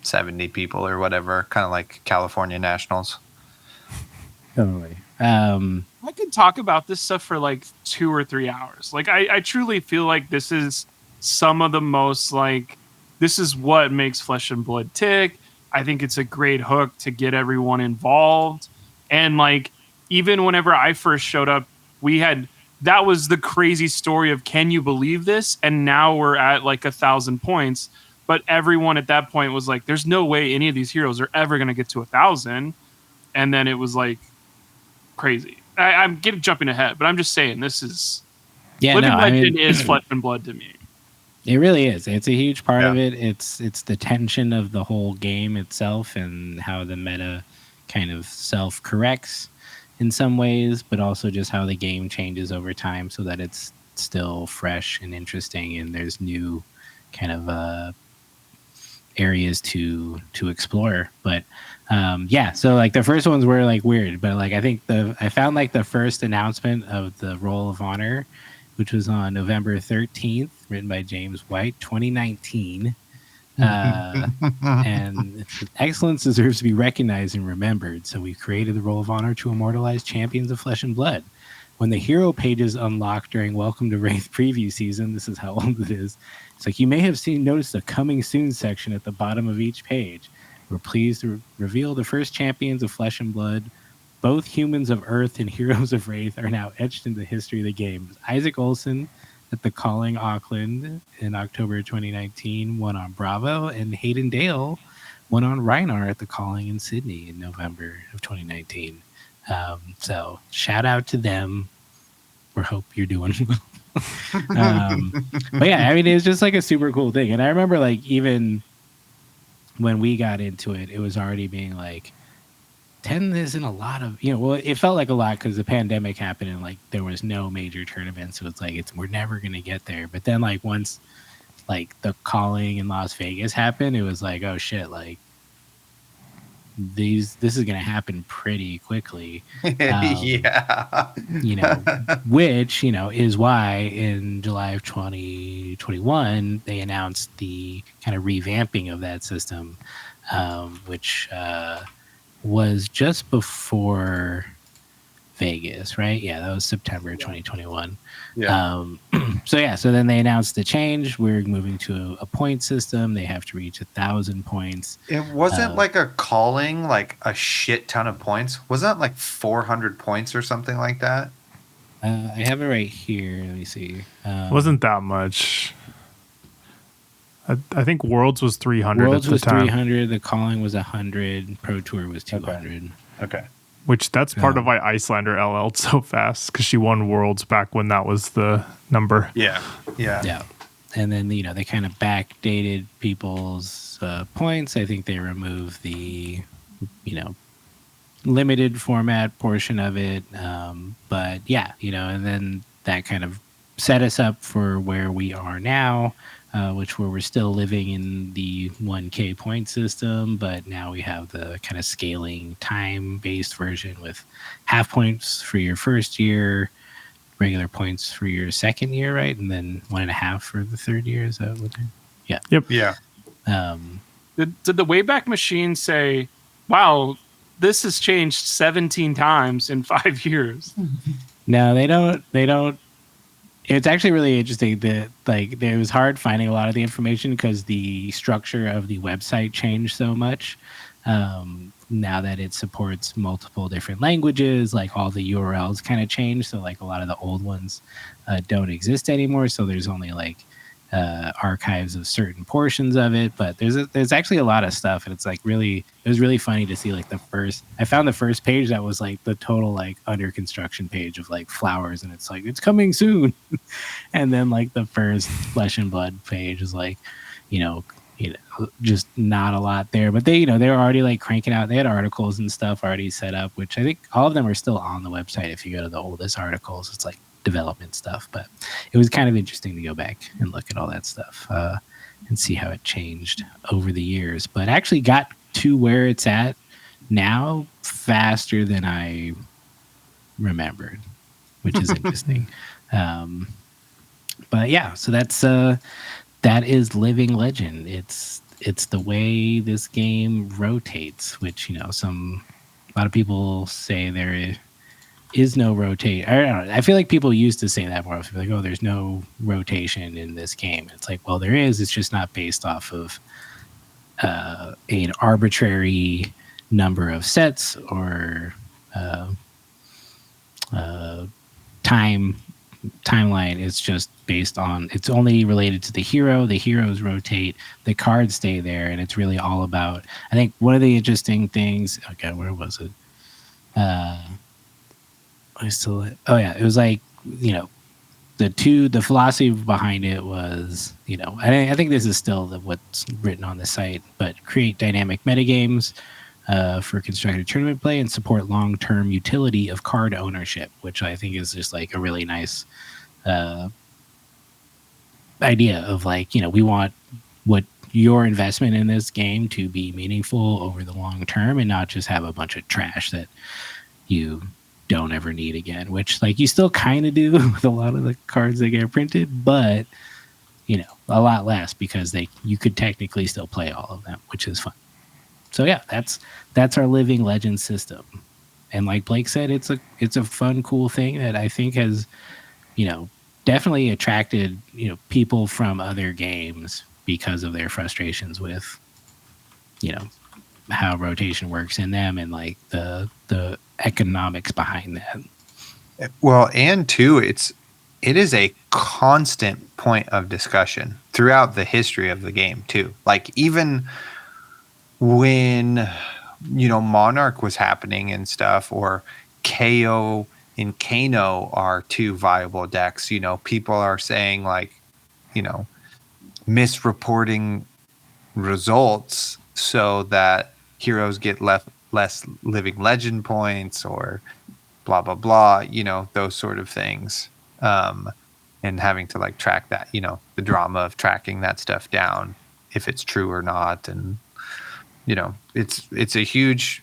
Speaker 1: 70 people or whatever, kind of like California Nationals.
Speaker 2: Totally.
Speaker 3: I could talk about this stuff for like 2 or 3 hours. Like I truly feel like this is some of the most this is what makes Flesh and Blood tick. I think it's a great hook to get everyone involved. And even whenever I first showed up, that was the crazy story of, can you believe this? And now we're at 1,000 points. But everyone at that point was like, there's no way any of these heroes are ever going to get to 1,000. And then it was crazy. I'm jumping ahead, but I'm just saying this is Living Legend is Flesh and Blood to me.
Speaker 2: It really is. It's a huge part of it. It's the tension of the whole game itself and how the meta kind of self-corrects in some ways, but also just how the game changes over time so that it's still fresh and interesting, and there's new kind of areas to explore. But so the first ones were weird, but I think I found the first announcement of the Roll of Honor, which was on November 13th, written by James White, 2019. And excellence deserves to be recognized and remembered, so we created the Roll of Honor to immortalize champions of Flesh and Blood. When the hero pages unlock during Welcome to Wraith preview season, this is how old it is. It's you may have noticed a coming soon section at the bottom of each page. We're pleased to reveal the first champions of Flesh and Blood. Both humans of Earth and heroes of Wraith are now etched into the history of the game. Isaac Olsen at the Calling Auckland in October 2019 won on Bravo, and Hayden Dale won on Reinar at the Calling in Sydney in November of 2019. So shout out to them. We hope you're doing well. But yeah, it was just a super cool thing. And I remember even when we got into it, it was already being 10 isn't a lot of, it felt like a lot because the pandemic happened and there was no major tournaments. So it's we're never going to get there. But then once the Calling in Las Vegas happened, it was oh shit, this is going to happen pretty quickly.
Speaker 1: Yeah.
Speaker 2: Which, is why in July of 2021, they announced the kind of revamping of that system, which was just before Vegas, right? Yeah, that was September 2021.
Speaker 1: Yeah.
Speaker 2: So then they announced the change. We're moving to a point system. They have to reach 1,000 points.
Speaker 1: It wasn't a Calling, a shit ton of points. Wasn't that 400 points or something like that?
Speaker 2: I have it right here. Let me see.
Speaker 4: Wasn't that much. I think Worlds was 300
Speaker 2: Worlds
Speaker 4: at the
Speaker 2: was
Speaker 4: time.
Speaker 2: 300. The Calling was 100. Pro Tour was 200.
Speaker 1: Okay.
Speaker 4: Which that's part of why Icelander LL'd so fast, because she won Worlds back when that was the number.
Speaker 1: Yeah.
Speaker 2: And then they kind of backdated people's points. I think they removed the limited format portion of it. But yeah, and then that kind of set us up for where we are now. Where we're still living in the 1K point system, but now we have the kind of scaling time-based version with half points for your first year, regular points for your second year, right? And then 1.5 for the third year. Is that what? Yeah.
Speaker 4: Yep.
Speaker 1: Yeah.
Speaker 3: Did the Wayback Machine say, "Wow, this has changed 17 times in 5 years"?
Speaker 2: No, they don't. It's actually really interesting that it was hard finding a lot of the information because the structure of the website changed so much. Now that it supports multiple different languages, all the URLs kind of changed. So a lot of the old ones don't exist anymore. So there's only archives of certain portions of it, but there's actually a lot of stuff, and it's it was really funny to see I found the first page that was the total under construction page of flowers, and it's it's coming soon. And then the first Flesh and Blood page is just not a lot there. But they were already like cranking out. They had articles and stuff already set up, which I think all of them are still on the website. If you go to the oldest articles, it's like development stuff. But it was kind of interesting to go back and look at all that stuff and see how it changed over the years. But actually got to where it's at now faster than I remembered, which is interesting. But yeah, so that is Living Legend. It's the way this game rotates, which a lot of people say there is no rotate. I don't know. I feel like people used to say that more often, like, oh, there's no rotation in this game. It's like, well, there is. It's just not based off of an arbitrary number of sets or timeline. It's just based on, it's only related to the hero. The heroes rotate, the cards stay there, and it's really all about, I think one of the interesting things, okay, where was it? It was like, the philosophy behind it was, I think this is still what's written on the site, but create dynamic metagames for constructed tournament play and support long-term utility of card ownership, which I think is just like a really nice idea of like, we want what your investment in this game to be meaningful over the long term and not just have a bunch of trash that you don't ever need again, which like you still kind of do with a lot of the cards that get printed, but a lot less because you could technically still play all of them, which is fun. So yeah, that's our Living Legend system. And like Blake said, it's a fun, cool thing that I think has, definitely attracted, people from other games because of their frustrations with, how rotation works in them and like the economics behind that.
Speaker 1: Well, and too, it is a constant point of discussion throughout the history of the game too. Like even when Monarch was happening and stuff, or KO and Kano are two viable decks, people are saying like, misreporting results so that heroes get less Living Legend points or blah blah blah, those sort of things, and having to like track that, the drama of tracking that stuff down if it's true or not. And it's a huge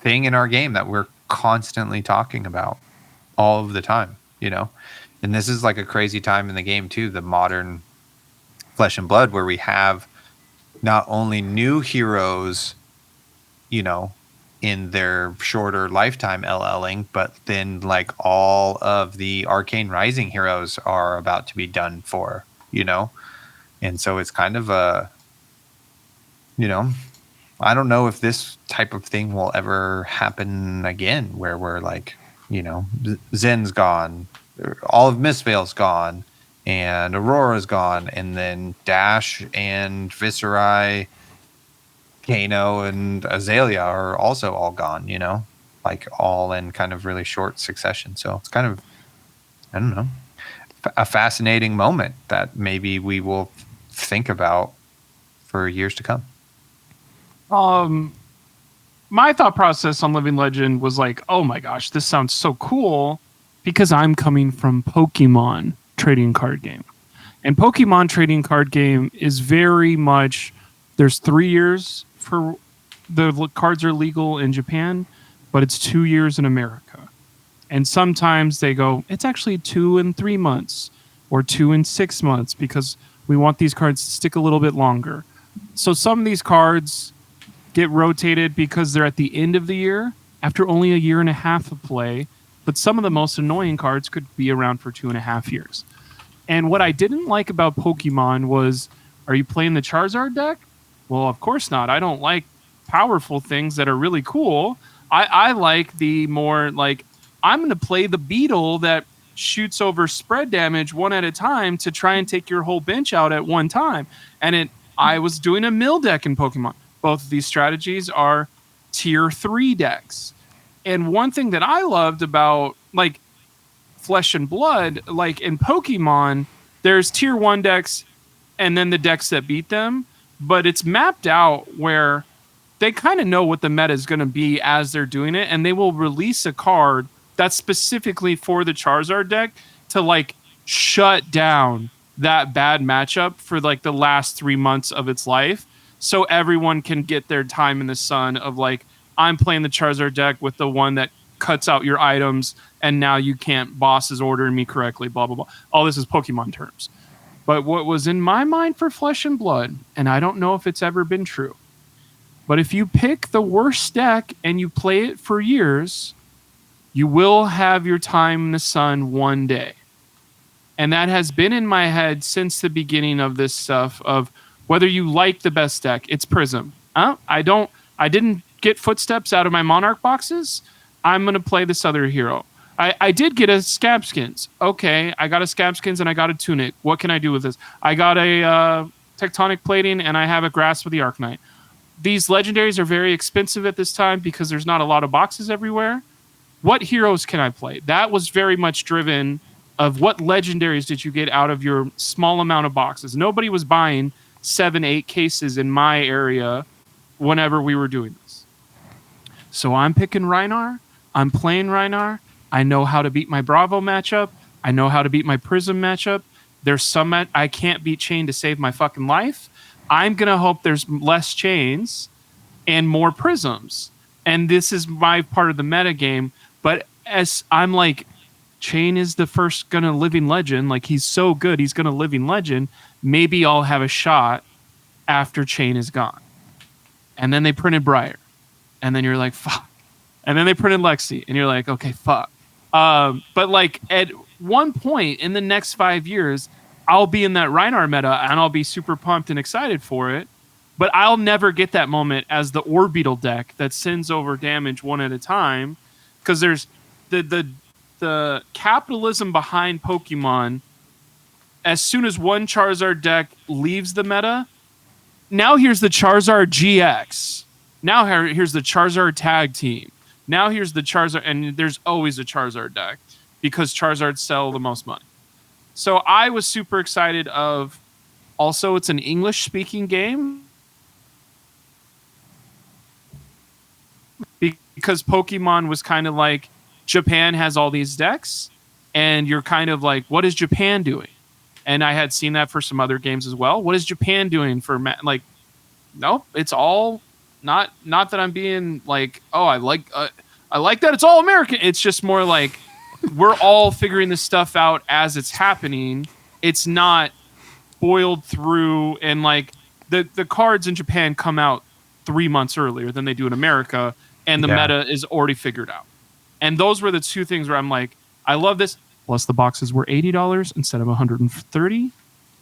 Speaker 1: thing in our game that we're constantly talking about all of the time, and this is like a crazy time in the game too, the modern Flesh and Blood, where we have not only new heroes, in their shorter lifetime LLing, but then like all of the Arcane Rising heroes are about to be done for, and so it's kind of a, I don't know if this type of thing will ever happen again, where we're like, Zen's gone, all of Mistveil's gone, and Aurora's gone, and then Dash and Viserai, Kano and Azalea are also all gone, like all in kind of really short succession. So it's kind of, I don't know, a fascinating moment that maybe we will think about for years to come.
Speaker 3: My thought process on Living Legend was like, oh my gosh, this sounds so cool, because I'm coming from Pokemon trading card game. And Pokemon trading card game is very much, there's 3 years for the cards are legal in Japan, but it's 2 years in America. And sometimes they go, it's actually 2 and 3 months or 2 and 6 months because we want these cards to stick a little bit longer. So some of these cards get rotated because they're at the end of the year after only a year and a half of play. But some of the most annoying cards could be around for 2.5 years. And what I didn't like about Pokemon was, are you playing the Charizard deck? Well, of course not. I don't like powerful things that are really cool. I like the more like, I'm going to play the Beetle that shoots over spread damage one at a time to try and take your whole bench out at one time. And I was doing a mill deck in Pokemon. Both of these strategies are tier 3 decks. And one thing that I loved about like Flesh and Blood, like in Pokemon, there's tier 1 decks and then the decks that beat them. but it's mapped out where they kind of know what the meta is going to be as they're doing it, and they will release a card that's specifically for the Charizard deck to like shut down that bad matchup for like the last 3 months of its life, so everyone can get their time in the sun of like, I'm playing the Charizard deck with the one that cuts out your items, and now you can't, boss is ordering me correctly, blah blah blah. All this is Pokemon terms. But what was in my mind for Flesh and Blood, and I don't know if it's ever been true, but if you pick the worst deck and you play it for years, you will have your time in the sun one day. And that has been in my head since the beginning of this stuff of whether you like the best deck. It's Prism. I didn't get Footsteps out of my Monarch boxes. I'm going to play this other hero. I did get a Scabskins. Okay, I got a Scabskins and I got a Tunic. What can I do with this? I got a Tectonic Plating and I have a Grasp of the Arcanine. These legendaries are very expensive at this time because there's not a lot of boxes everywhere. What heroes can I play? That was very much driven of what legendaries did you get out of your small amount of boxes. Nobody was buying 7-8 cases in my area whenever we were doing this. So I'm picking Rhinar. I'm playing Rhinar. I know how to beat my Bravo matchup. I know how to beat my Prism matchup. There's some I can't beat Chain to save my fucking life. I'm going to hope there's less chains and more prisms. And this is my part of the meta game. But as I'm like, Chain is the first going to living legend. Like, he's so good, he's going to living legend. Maybe I'll have a shot after Chain is gone. And then they printed Briar. And then you're like, fuck. And then they printed Lexi. And you're like, okay, fuck. But like at one point in the next 5 years, I'll be in that Rhinar meta and I'll be super pumped and excited for it. But I'll never get that moment as the Orbeetle deck that sends over damage one at a time. Because there's the capitalism behind Pokemon. As soon as one Charizard deck leaves the meta, now here's the Charizard GX. Now here's the Charizard Tag Team. Now here's the Charizard, and there's always a Charizard deck because Charizards sell the most money. So I was super excited of, also it's an English-speaking game because Pokemon was kind of like, Japan has all these decks, and you're kind of like, what is Japan doing? And I had seen that for some other games as well. What is Japan doing for like? Nope, it's all not that I'm being like, oh, I like that it's all American. It's just more like we're all figuring this stuff out as it's happening. It's not boiled through, and like the cards in Japan come out 3 months earlier than they do in America, and the meta is already figured out. And those were the two things where I'm like, I love this. Plus the boxes were $80 instead of $130.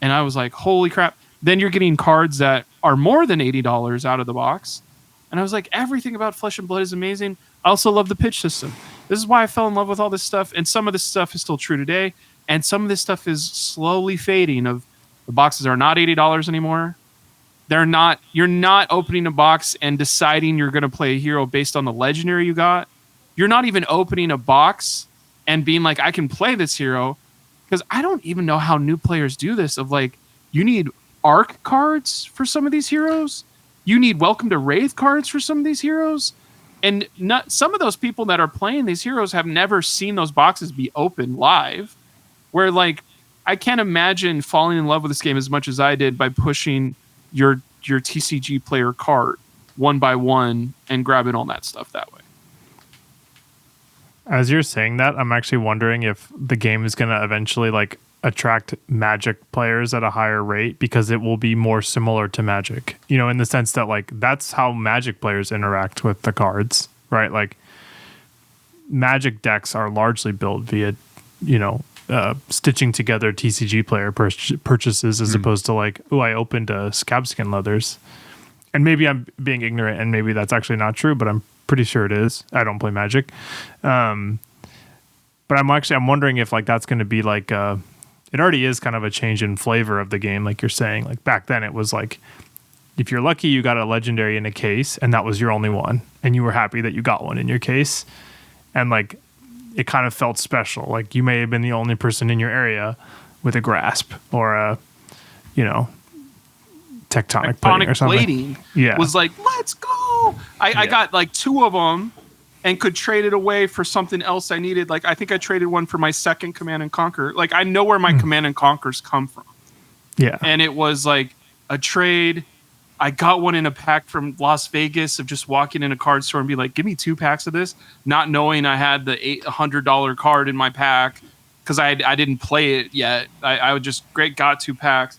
Speaker 3: And I was like, holy crap. Then you're getting cards that are more than $80 out of the box. And I was like, everything about Flesh and Blood is amazing. I also love the pitch system. This is why I fell in love with all this stuff. And some of this stuff is still true today. And some of this stuff is slowly fading of the boxes are not $80 anymore. They're not, you're not opening a box and deciding you're going to play a hero based on the legendary you got. You're not even opening a box and being like, I can play this hero, because I don't even know how new players do this of like, you need arc cards for some of these heroes. You need Welcome to Wraith cards for some of these heroes. And not some of those people that are playing these heroes have never seen those boxes be open live, where like, I can't imagine falling in love with this game as much as I did by pushing your TCG player cart one by one and grabbing all that stuff that way.
Speaker 4: As you're saying that, I'm actually wondering if the game is going to eventually like attract Magic players at a higher rate because it will be more similar to Magic, you know, in the sense that like that's how Magic players interact with the cards, right? Like Magic decks are largely built via, you know, stitching together TCG player purchases as opposed to like, oh, I opened a Scabskin Leathers. And maybe I'm being ignorant and maybe that's actually not true, but I'm pretty sure it is. I don't play Magic. But I'm wondering if like that's going to be like it already is kind of a change in flavor of the game, like you're saying. Like back then it was like if you're lucky you got a legendary in a case and that was your only one and you were happy that you got one in your case, and like it kind of felt special. Like you may have been the only person in your area with a Grasp or a, you know, tectonic plating or something.
Speaker 3: Was like, let's go. I got like 2 of them and could trade it away for something else I needed. Like I think I traded one for my second Command and Conquer. Like I know where my Command and Conquers come from.
Speaker 4: Yeah.
Speaker 3: And it was like a trade. I got one in a pack from Las Vegas of just walking in a card store and be like, give me 2 packs of this, not knowing I had the $800 card in my pack because I didn't play it yet. I would just got 2 packs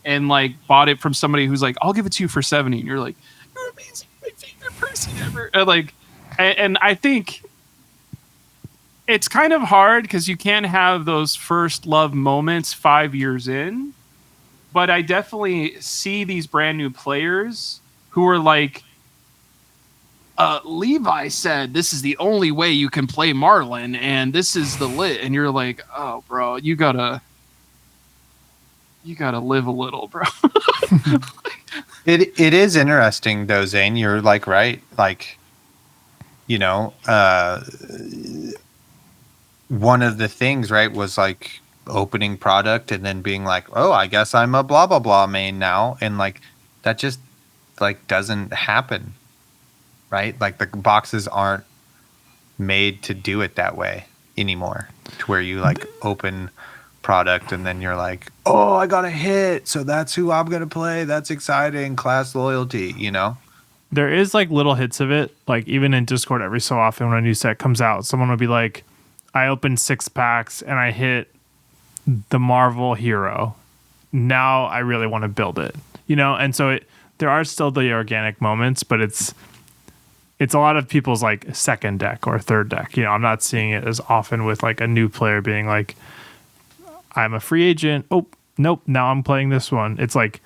Speaker 3: and like bought it from somebody who's like, I'll give it to you for 70. And you're like, you're amazing, my favorite person ever. And I think it's kind of hard because you can't have those first love moments 5 years in. But I definitely see these brand new players who are like, Levi said, this is the only way you can play Marlin, and this is the lit. And you're like, oh, bro, you gotta live a little, bro.
Speaker 1: It is interesting though, Zane. You're like right. Like, you know, one of the things, right, was like opening product and then being like, oh, I guess I'm a blah blah blah main now, and like that just like doesn't happen, right? Like the boxes aren't made to do it that way anymore, to where you like open product and then you're like, oh, I got a hit, so that's who I'm gonna play. That's exciting, class loyalty, you know.
Speaker 4: There is like little hits of it, like even in Discord every so often when a new set comes out, someone will be like, I opened 6 packs and I hit the Marvel hero. Now I really want to build it, you know? And so there are still the organic moments, but it's a lot of people's like second deck or third deck. You know, I'm not seeing it as often with like a new player being like, I'm a free agent. Oh, nope. Now I'm playing this one. It's like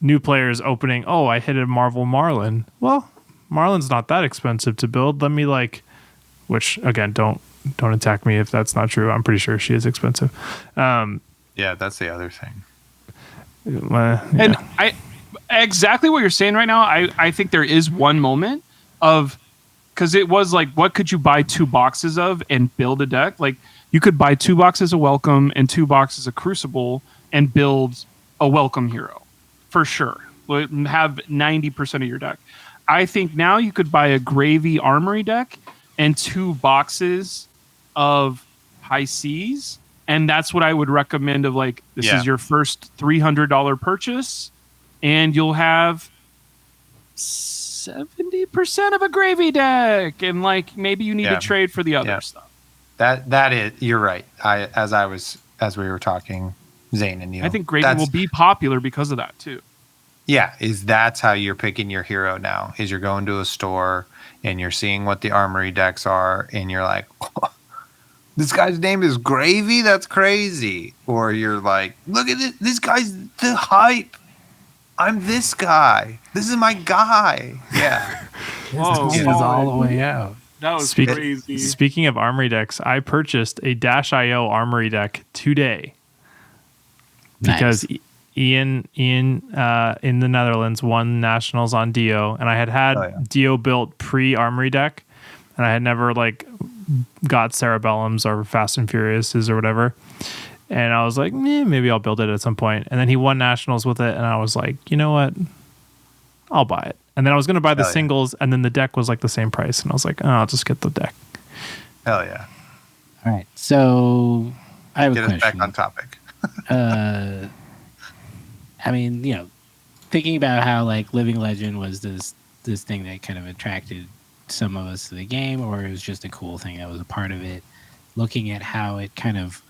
Speaker 4: new players opening. Oh, I hit a Marvel Marlin. Well, Marlin's not that expensive to build. Let me like, which again, don't attack me if that's not true. I'm pretty sure she is expensive.
Speaker 1: Yeah, that's the other thing.
Speaker 4: Yeah.
Speaker 3: And exactly what you're saying right now. I think there is one moment of, because it was like, what could you buy 2 boxes of and build a deck? Like you could buy 2 boxes of Welcome and 2 boxes of Crucible and build a Welcome hero for sure. Have 90% of your deck. I think now you could buy a Gravy Armory deck and 2 boxes of High Seas, and that's what I would recommend. Of like, this is your first $300 purchase, and you'll have 70% of a Gravy deck, and like maybe you need to trade for the other stuff.
Speaker 1: That is, you're right. As we were talking, Zane and you,
Speaker 3: I think Gravy will be popular because of that too.
Speaker 1: Yeah, that's how you're picking your hero now. Is you're going to a store and you're seeing what the armory decks are, and you're like, oh, this guy's name is Gravy? That's crazy. Or you're like, look at this. This guy's the hype. I'm this guy. This is my guy. Yeah.
Speaker 2: Whoa, it was all the way out.
Speaker 3: That was crazy.
Speaker 4: Speaking of armory decks, I purchased a Dash.io armory deck today. Because Ian in the Netherlands won nationals on Dio, and I had Dio built pre-armory deck, and I had never like got Cerebellums or Fast and Furiouses or whatever, and I was like, maybe I'll build it at some point. And then he won nationals with it, and I was like, you know what, I'll buy it. And then I was going to buy the singles, and then the deck was like the same price, and I was like, oh, I'll just get the deck.
Speaker 1: Hell yeah!
Speaker 2: All right, so I have a question.
Speaker 1: Get us back on topic.
Speaker 2: I mean, you know, thinking about how like Living Legend was this thing that kind of attracted some of us to the game, or it was just a cool thing that was a part of it. Looking at how it kind of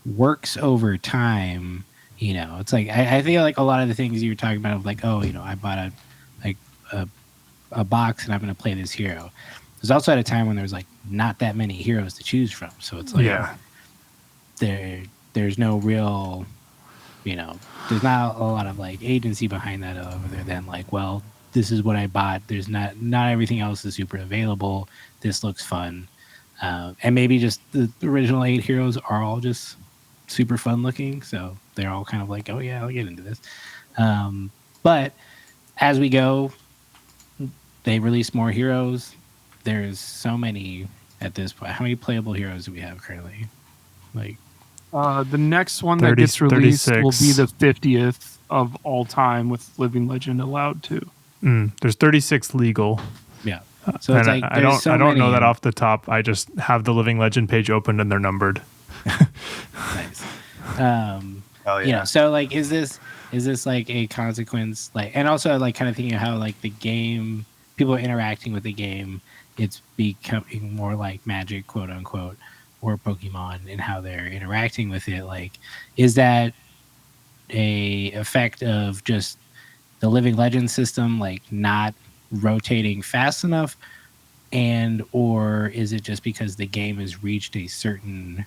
Speaker 2: works over time, you know, it's like I feel like a lot of the things you were talking about, of like, oh, you know, I bought a box and I'm going to play this hero. There's also at a time when there's like not that many heroes to choose from, so it's like there's no real, you know, there's not a lot of like agency behind that other than like, well, this is what I bought. There's not everything else is super available. This looks fun. And maybe just the original 8 heroes are all just super fun looking. So they're all kind of like, oh yeah, I'll get into this. But as we go, they release more heroes. There's so many at this point. How many playable heroes do we have currently? Like
Speaker 3: The next one that gets released
Speaker 4: 36.
Speaker 3: will be the 50th of all time with Living Legend allowed to.
Speaker 4: There's 36 legal.
Speaker 2: Yeah. So it's like
Speaker 4: I don't know that off the top. I just have the Living Legend page open and they're numbered.
Speaker 2: Nice. You know, so like, is this like a consequence? Like, and also like kind of thinking of how like the game, people are interacting with the game, it's becoming more like Magic, quote unquote, or Pokemon, and how they're interacting with it. Like, is that a effect of just the Living Legend system like not rotating fast enough, and or is it just because the game has reached a certain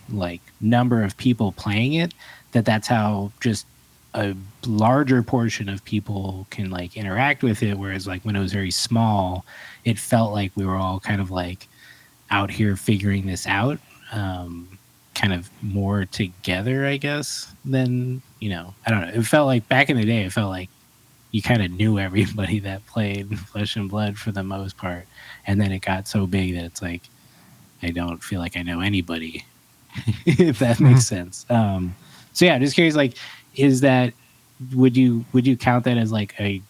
Speaker 2: like number of people playing it, that's how just a larger portion of people can like interact with it, whereas like when it was very small, it felt like we were all kind of like out here figuring this out, kind of more together, I guess, than, you know, I don't know. It felt like back in the day, it felt like you kind of knew everybody that played Flesh and Blood for the most part. And then it got so big that it's like, I don't feel like I know anybody, if that makes sense. So yeah, just curious, like, is that, would you count that as like a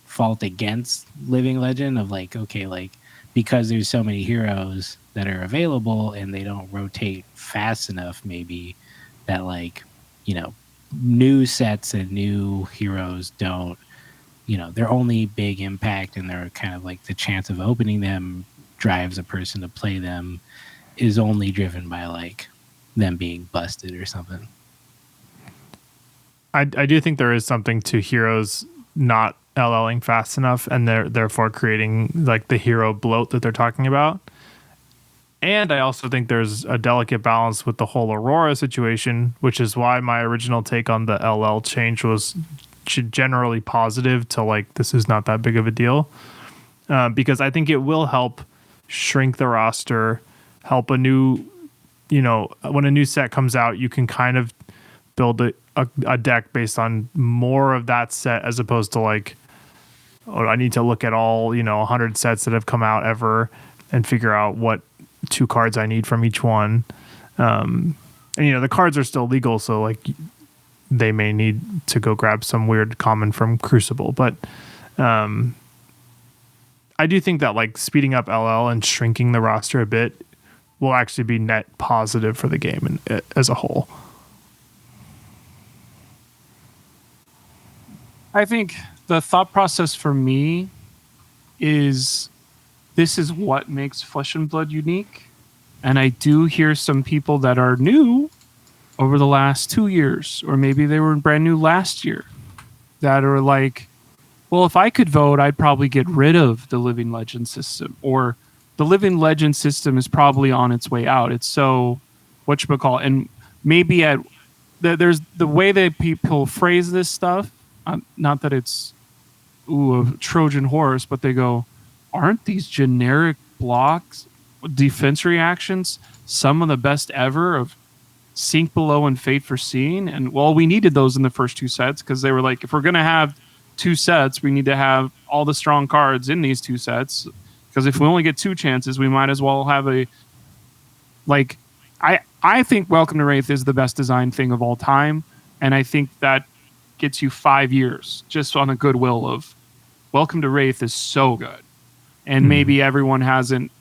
Speaker 2: fault against Living Legend of like, okay, like, because there's so many heroes that are available and they don't rotate fast enough, maybe that like, you know, new sets and new heroes don't, you know, their only big impact and they're kind of like the chance of opening them drives a person to play them is only driven by like them being busted or something.
Speaker 4: I do think there is something to heroes not LLing fast enough and therefore creating like the hero bloat that they're talking about. And I also think there's a delicate balance with the whole Aurora situation, which is why my original take on the LL change was generally positive to like, this is not that big of a deal. Because I think it will help shrink the roster, help a new, you know, when a new set comes out, you can kind of build a deck based on more of that set as opposed to like, oh, I need to look at all, you know, 100 sets that have come out ever and figure out what 2 cards I need from each one. And, you know, the cards are still legal, so like they may need to go grab some weird common from Crucible. But I do think that like speeding up LL and shrinking the roster a bit will actually be net positive for the game and as a whole.
Speaker 3: I think the thought process for me is this is what makes Flesh and Blood unique. And I do hear some people that are new over the last 2 years, or maybe they were brand new last year, that are like, well, if I could vote, I'd probably get rid of the Living Legend system, or the Living Legend system is probably on its way out. It's so, whatchamacallit, and maybe there's the way that people phrase this stuff, not that it's a Trojan horse, but they go, aren't these generic blocks, defense reactions, some of the best ever of Sink Below and Fate for Seeing? And well, we needed those in the first 2 sets because they were like, if we're going to have 2 sets, we need to have all the strong cards in these 2 sets. Because if we only get 2 chances, we might as well have a, like, I think Welcome to Wraith is the best design thing of all time. And I think that gets you 5 years just on a goodwill of Welcome to Wraith is so good. And maybe everyone hasn't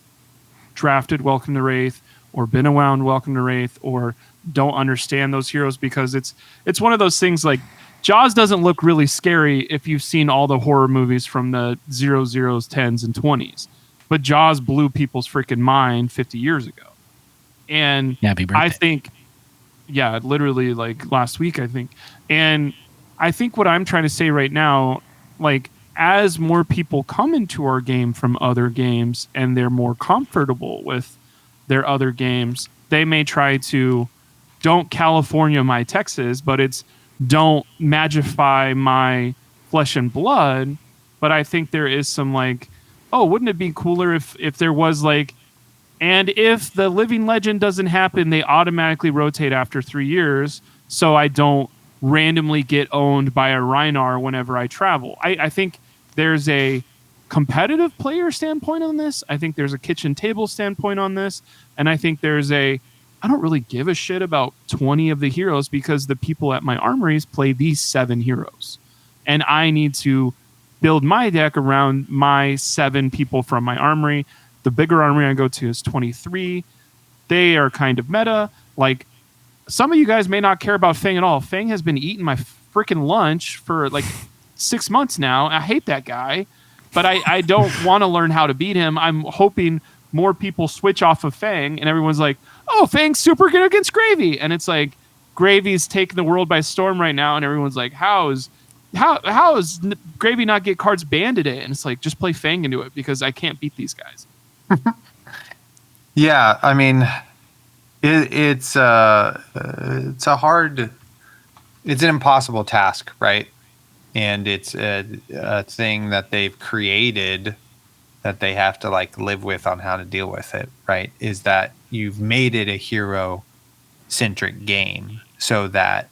Speaker 3: drafted Welcome to Wraith or been around Welcome to Wraith or don't understand those heroes, because it's one of those things like Jaws doesn't look really scary if you've seen all the horror movies from the 00s, 10s, and 20s. But Jaws blew people's freaking mind 50 years ago. And I think, yeah, literally like last week, I think. And I think what I'm trying to say right now, like, as more people come into our game from other games and they're more comfortable with their other games, they may try to, don't California my Texas, but it's don't magify my Flesh and Blood. But I think there is some like, oh, wouldn't it be cooler if there was like, and if the Living Legend doesn't happen, they automatically rotate after 3 years, so I don't randomly get owned by a Rhinar whenever I travel. I think there's a competitive player standpoint on this. I think there's a kitchen table standpoint on this. And I think there's a I don't really give a shit about 20 of the heroes because the people at my armories play these 7 heroes. And I need to build my deck around my 7 people from my armory. The bigger armory I go to is 23. They are kind of meta. Like, some of you guys may not care about Fang at all. Fang has been eating my freaking lunch for like 6 months now. I hate that guy, but I don't want to learn how to beat him. I'm hoping more people switch off of Fang, and everyone's like, oh, Fang's super good against Gravy. And it's like, Gravy's taking the world by storm right now, and everyone's like, how is Gravy not get cards banned today? And it's like, just play Fang into it because I can't beat these guys.
Speaker 1: Yeah, I mean, it's an impossible task, right? And it's a thing that they've created that they have to like live with on how to deal with it, right? Is that you've made it a hero centric game so that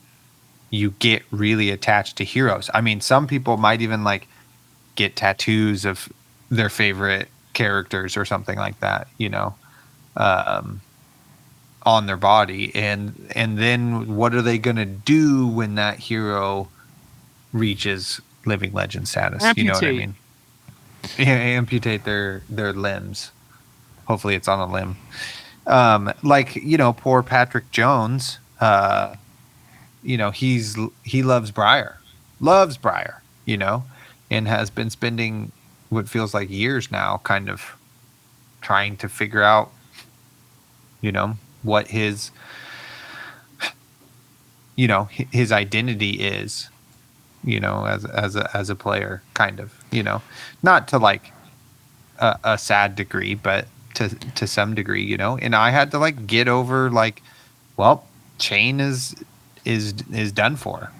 Speaker 1: you get really attached to heroes. I mean, some people might even like get tattoos of their favorite characters or something like that, you know, on their body. And then what are they going to do when that hero reaches living legend status?
Speaker 3: Amputate.
Speaker 1: You know what I mean? Yeah, amputate their limbs. Hopefully it's on a limb. Like, you know, poor Patrick Jones, you know, he loves Briar, you know, and has been spending what feels like years now kind of trying to figure out, you know, what his identity is, you know, as a player, kind of, you know, not to like a sad degree, but to some degree, you know. And I had to like get over like, well, Chain is done for,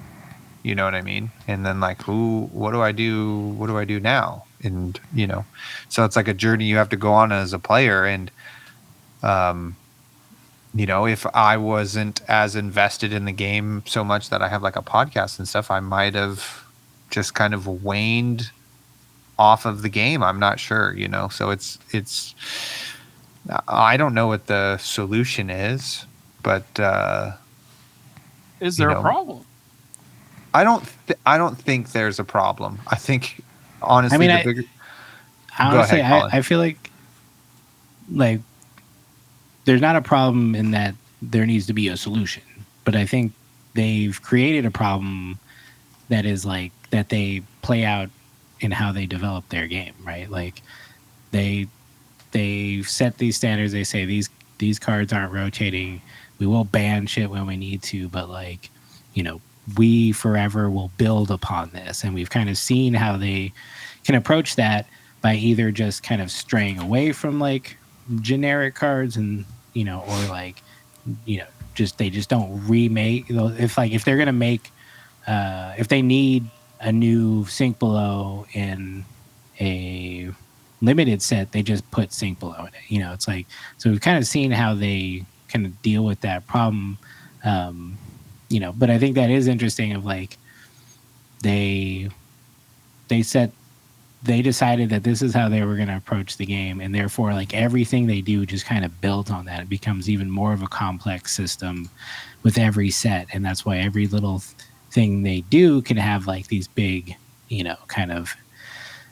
Speaker 1: you know what I mean? And then like, what do I do now? And, you know, so it's like a journey you have to go on as a player. And you know, if I wasn't as invested in the game so much that I have like a podcast and stuff, I might have just kind of waned off of the game. I'm not sure, you know. So it's I don't know what the solution is, but
Speaker 3: is there a problem?
Speaker 1: I don't think there's a problem. I think honestly,
Speaker 2: I mean, honestly, I feel like there's not a problem in that there needs to be a solution, but I think they've created a problem that is like that they play out in how they develop their game, right? Like they set these standards. They say these cards aren't rotating. We will ban shit when we need to, but like, you know, we forever will build upon this. And we've kind of seen how they can approach that by either just kind of straying away from like generic cards and, you know, or like, you know, they just don't remake, you know, if they're going to make, if they need a new Sink Below in a limited set, they just put Sink Below in it. You know, it's like, so we've kind of seen how they kind of deal with that problem. You know, but I think that is interesting of like, they decided that this is how they were going to approach the game, and therefore like everything they do just kind of built on that. It becomes even more of a complex system with every set, and that's why every little thing they do can have like these big, you know, kind of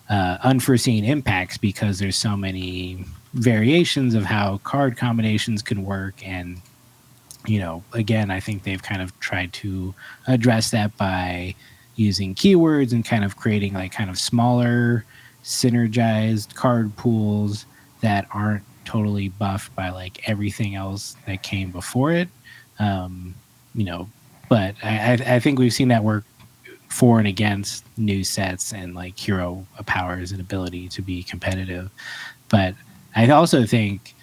Speaker 2: unforeseen impacts because there's so many variations of how card combinations can work. And, you know, again, I think they've kind of tried to address that by using keywords and kind of creating like kind of smaller synergized card pools that aren't totally buffed by like everything else that came before it. You know, but I think we've seen that work for and against new sets and like hero powers and ability to be competitive. But I also think,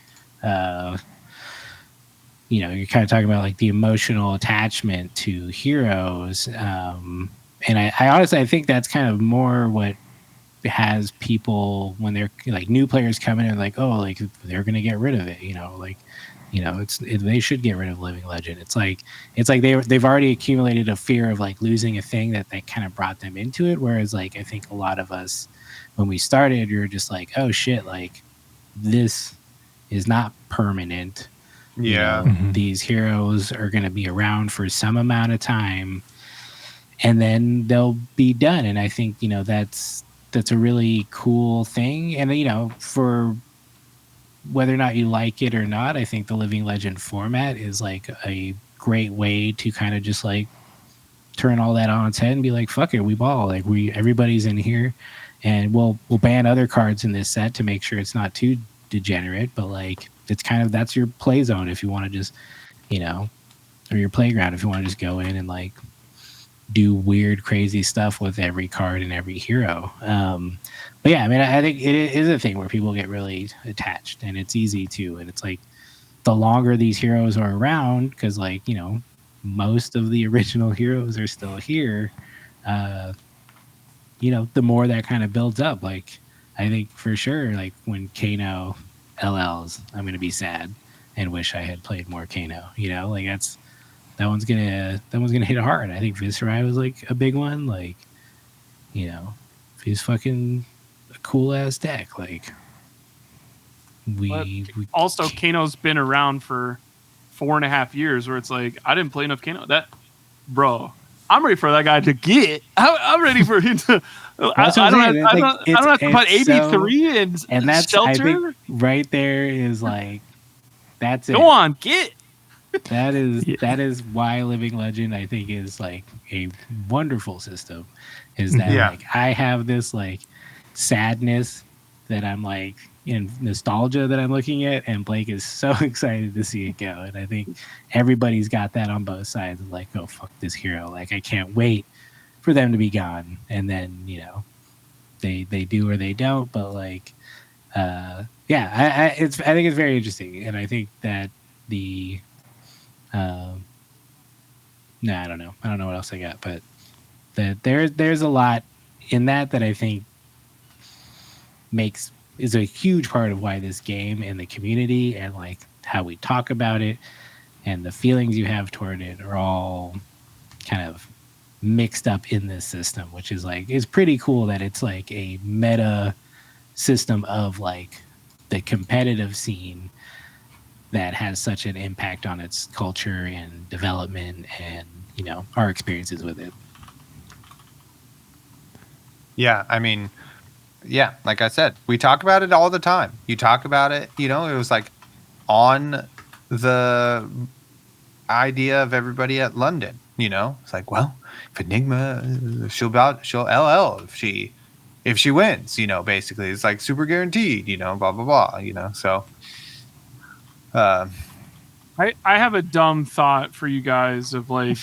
Speaker 2: you know, you're kind of talking about like the emotional attachment to heroes. And I honestly, I think that's kind of more what has people when they're like new players come in and like, oh, like they're going to get rid of it, you know, like, you know, they should get rid of Living Legend. It's like they've already accumulated a fear of like losing a thing that they kind of brought them into it. Whereas like, I think a lot of us, when we started, you're just like, oh shit, like this is not permanent.
Speaker 1: Yeah.
Speaker 2: These heroes are going to be around for some amount of time, and then they'll be done. And I think that's a really cool thing. And for whether or not you like it or not, I think the Living Legend format is like a great way to kind of just like turn all that on its head and be like, fuck it, we ball. Like everybody's in here, and we'll ban other cards in this set to make sure it's not too degenerate. But like, it's kind of, that's your play zone if you want to just, or your playground if you want to just go in and like do weird, crazy stuff with every card and every hero. But yeah, I mean, I think it is a thing where people get really attached, and it's easy to. And it's like, the longer these heroes are around, because like, most of the original heroes are still here, the more that kind of builds up. Like, I think for sure, like when Kano LLs, I'm going to be sad and wish I had played more Kano, like that one's gonna hit hard. I think Viserai was like a big one. Like, he's fucking a cool ass deck. Like, we
Speaker 3: also Kano's been around for 4.5 years, where it's like, I didn't play enough Kano. Bro, I'm ready for that guy to get. I'm ready for him to. I don't have to put AB3
Speaker 2: and that's
Speaker 3: Shelter.
Speaker 2: I think right there is like, that's it.
Speaker 3: Go on, get.
Speaker 2: That is why Living Legend, I think, is like a wonderful system. Is that like, I have this like sadness that I'm like, in nostalgia that I'm looking at, and Blake is so excited to see it go. And I think everybody's got that on both sides of like, oh fuck this hero, like I can't wait for them to be gone. And then they do or they don't, but like I think it's very interesting. And I think that no, I don't know what else I got, but that there's a lot in that I think is a huge part of why this game and the community and like how we talk about it and the feelings you have toward it are all kind of mixed up in this system, which is like, it's pretty cool that it's like a meta system of like the competitive scene that has such an impact on its culture and development and our experiences with it.
Speaker 1: Yeah, I mean, yeah, like I said, we talk about it all the time. You talk about it, it was like on the idea of everybody at London, it's like, well, if Enigma, she'll LL if she wins, basically it's like super guaranteed, blah, blah, blah, so.
Speaker 3: I have a dumb thought for you guys of like,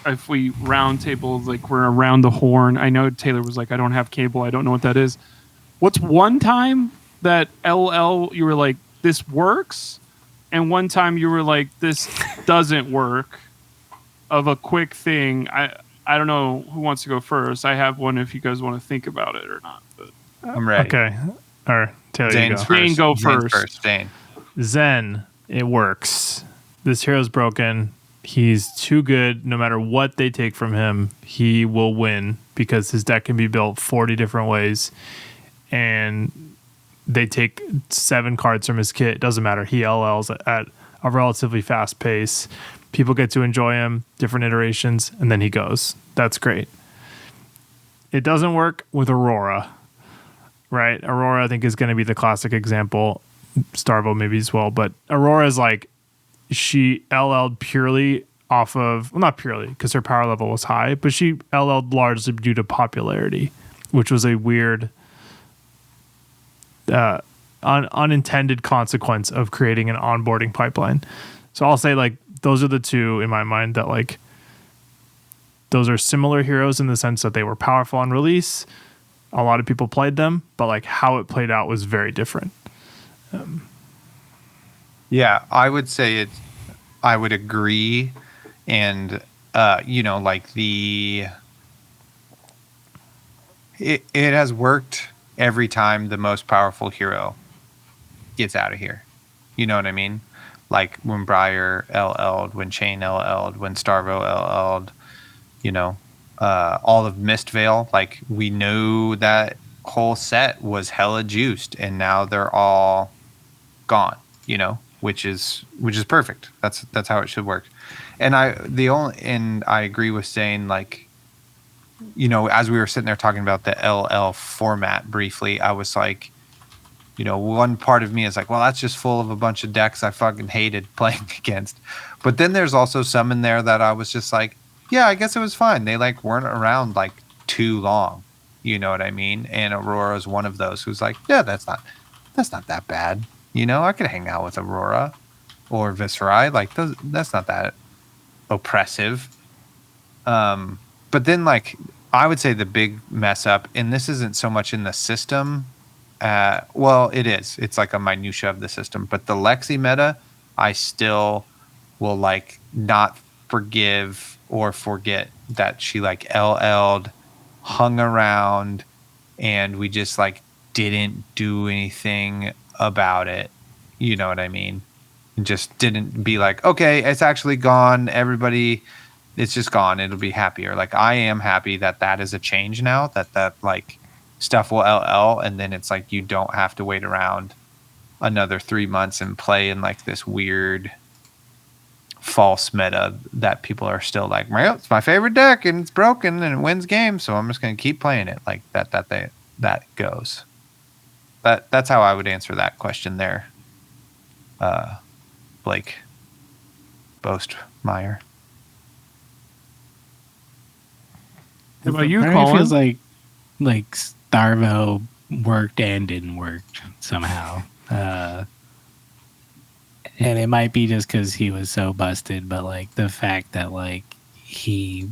Speaker 3: if we round table, like we're around the horn. I know Taylor was like, I don't have cable. I don't know what that is. What's one time that LL you were like, this works? And one time you were like, this doesn't work, of a quick thing. I don't know who wants to go first. I have one if you guys want to think about it or not. But
Speaker 1: I'm ready.
Speaker 4: Okay. All right. Taylor,
Speaker 1: Zane's
Speaker 4: you go.
Speaker 3: Zane, go first.
Speaker 1: Zane.
Speaker 4: Zen, it works. This hero's broken. He's too good. No matter what they take from him, he will win because his deck can be built 40 different ways. And they take 7 cards from his kit. It doesn't matter. He LLs at a relatively fast pace. People get to enjoy him, different iterations, and then he goes. That's great. It doesn't work with Aurora, right? Aurora, I think, is going to be the classic example. Starvo maybe as well, but Aurora is like, she LL'd purely off of, well, not purely because her power level was high, but she LL'd largely due to popularity, which was a weird unintended consequence of creating an onboarding pipeline. So I'll say like those are the two in my mind that like, those are similar heroes in the sense that they were powerful on release. A lot of people played them, but like how it played out was very different.
Speaker 1: Yeah, I would say I would agree. And, like it has worked every time the most powerful hero gets out of here. You know what I mean? Like when Briar LL'd, when Chain LL'd, when Starvo LL'd, all of Mistvale, like we know that whole set was hella juiced and now they're all gone, which is perfect. That's how it should work. And I agree with saying, like, you know, as we were sitting there talking about the LL format briefly, I was like, you know, one part of me is like, well, that's just full of a bunch of decks I fucking hated playing against. But then there's also some in there that I was just like, yeah, I guess it was fine. They like weren't around like too long. You know what I mean? And Aurora is one of those who's like, yeah, that's not that bad. You know, I could hang out with Aurora or Viscerai. Like, that's not that oppressive. But then, like, I would say the big mess up, and this isn't so much in the system. Well, it is. It's like a minutia of the system. But the Lexi meta, I still will, like, not forgive or forget that she, like, LL'd, hung around, and we just, like, didn't do anything about it. You know what I mean? And just didn't be like, okay, it's actually gone. Everybody, it's just gone. It'll be happier. Like, I am happy that is a change now, that like stuff will LL, and then it's like you don't have to wait around another 3 months and play in like this weird false meta that people are still like, well, it's my favorite deck and it's broken and it wins games, so I'm just going to keep playing it. Like that goes. That's how I would answer that question there. Blake Boastmeyer.
Speaker 3: What about you,
Speaker 2: It
Speaker 3: Colin?
Speaker 2: feels like Starvo worked and didn't work somehow. And it might be just because he was so busted, but like the fact that like he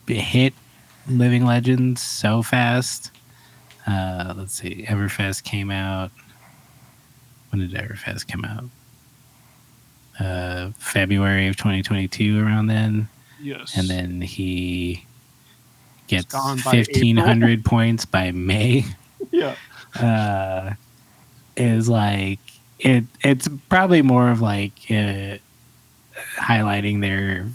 Speaker 2: hit Living Legends so fast. Let's see, Everfest came out. When did Everfest come out? February of 2022, around then.
Speaker 3: Yes.
Speaker 2: And then he gets
Speaker 3: gone by
Speaker 2: 1,500 points by May.
Speaker 3: Yeah.
Speaker 2: Is like it's probably more of like highlighting their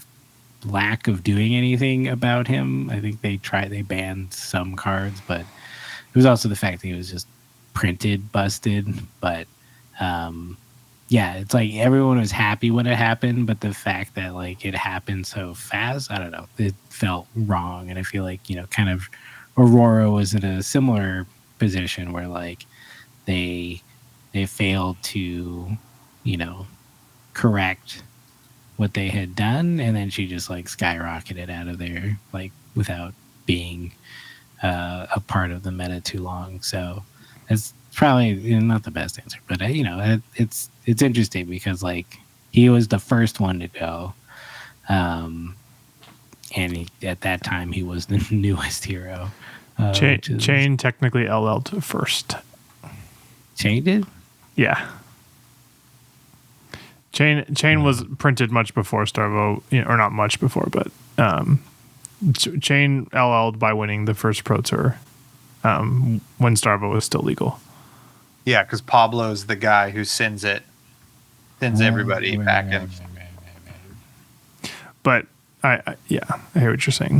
Speaker 2: lack of doing anything about him. I think they banned some cards, but it was also the fact that he was just printed busted. But yeah, it's like everyone was happy when it happened, but the fact that like it happened so fast, I don't know, it felt wrong. And I feel like, you know, kind of Aurora was in a similar position where like they failed to, you know, correct what they had done, and then she just like skyrocketed out of there like without being a part of the meta too long. So it's probably, you know, not the best answer, but you know, it's interesting because like he was the first one to go, and at that time he was the newest hero.
Speaker 4: Chain technically LL'd first.
Speaker 2: Chain did?
Speaker 4: Yeah. Chain was printed much before Starvo, you know, or not much before, but Chain LL'd by winning the first Pro Tour when Starvo was still legal.
Speaker 1: Yeah, because Pablo's the guy who sends everybody back in.
Speaker 4: But I hear what you're saying.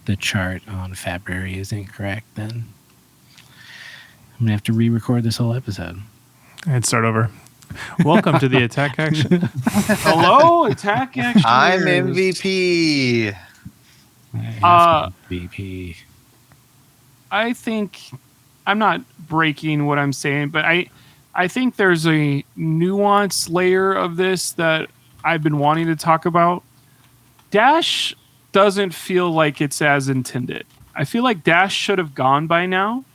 Speaker 2: The chart on February is incorrect. Then I'm gonna have to re-record this whole episode.
Speaker 4: I'd start over. Welcome to the Attack Action.
Speaker 3: Hello, Attack Action.
Speaker 1: I'm MVP.
Speaker 2: MVP.
Speaker 3: I think I'm not breaking what I'm saying, but I think there's a nuance layer of this that I've been wanting to talk about. Dash doesn't feel like it's as intended. I feel like Dash should have gone by now.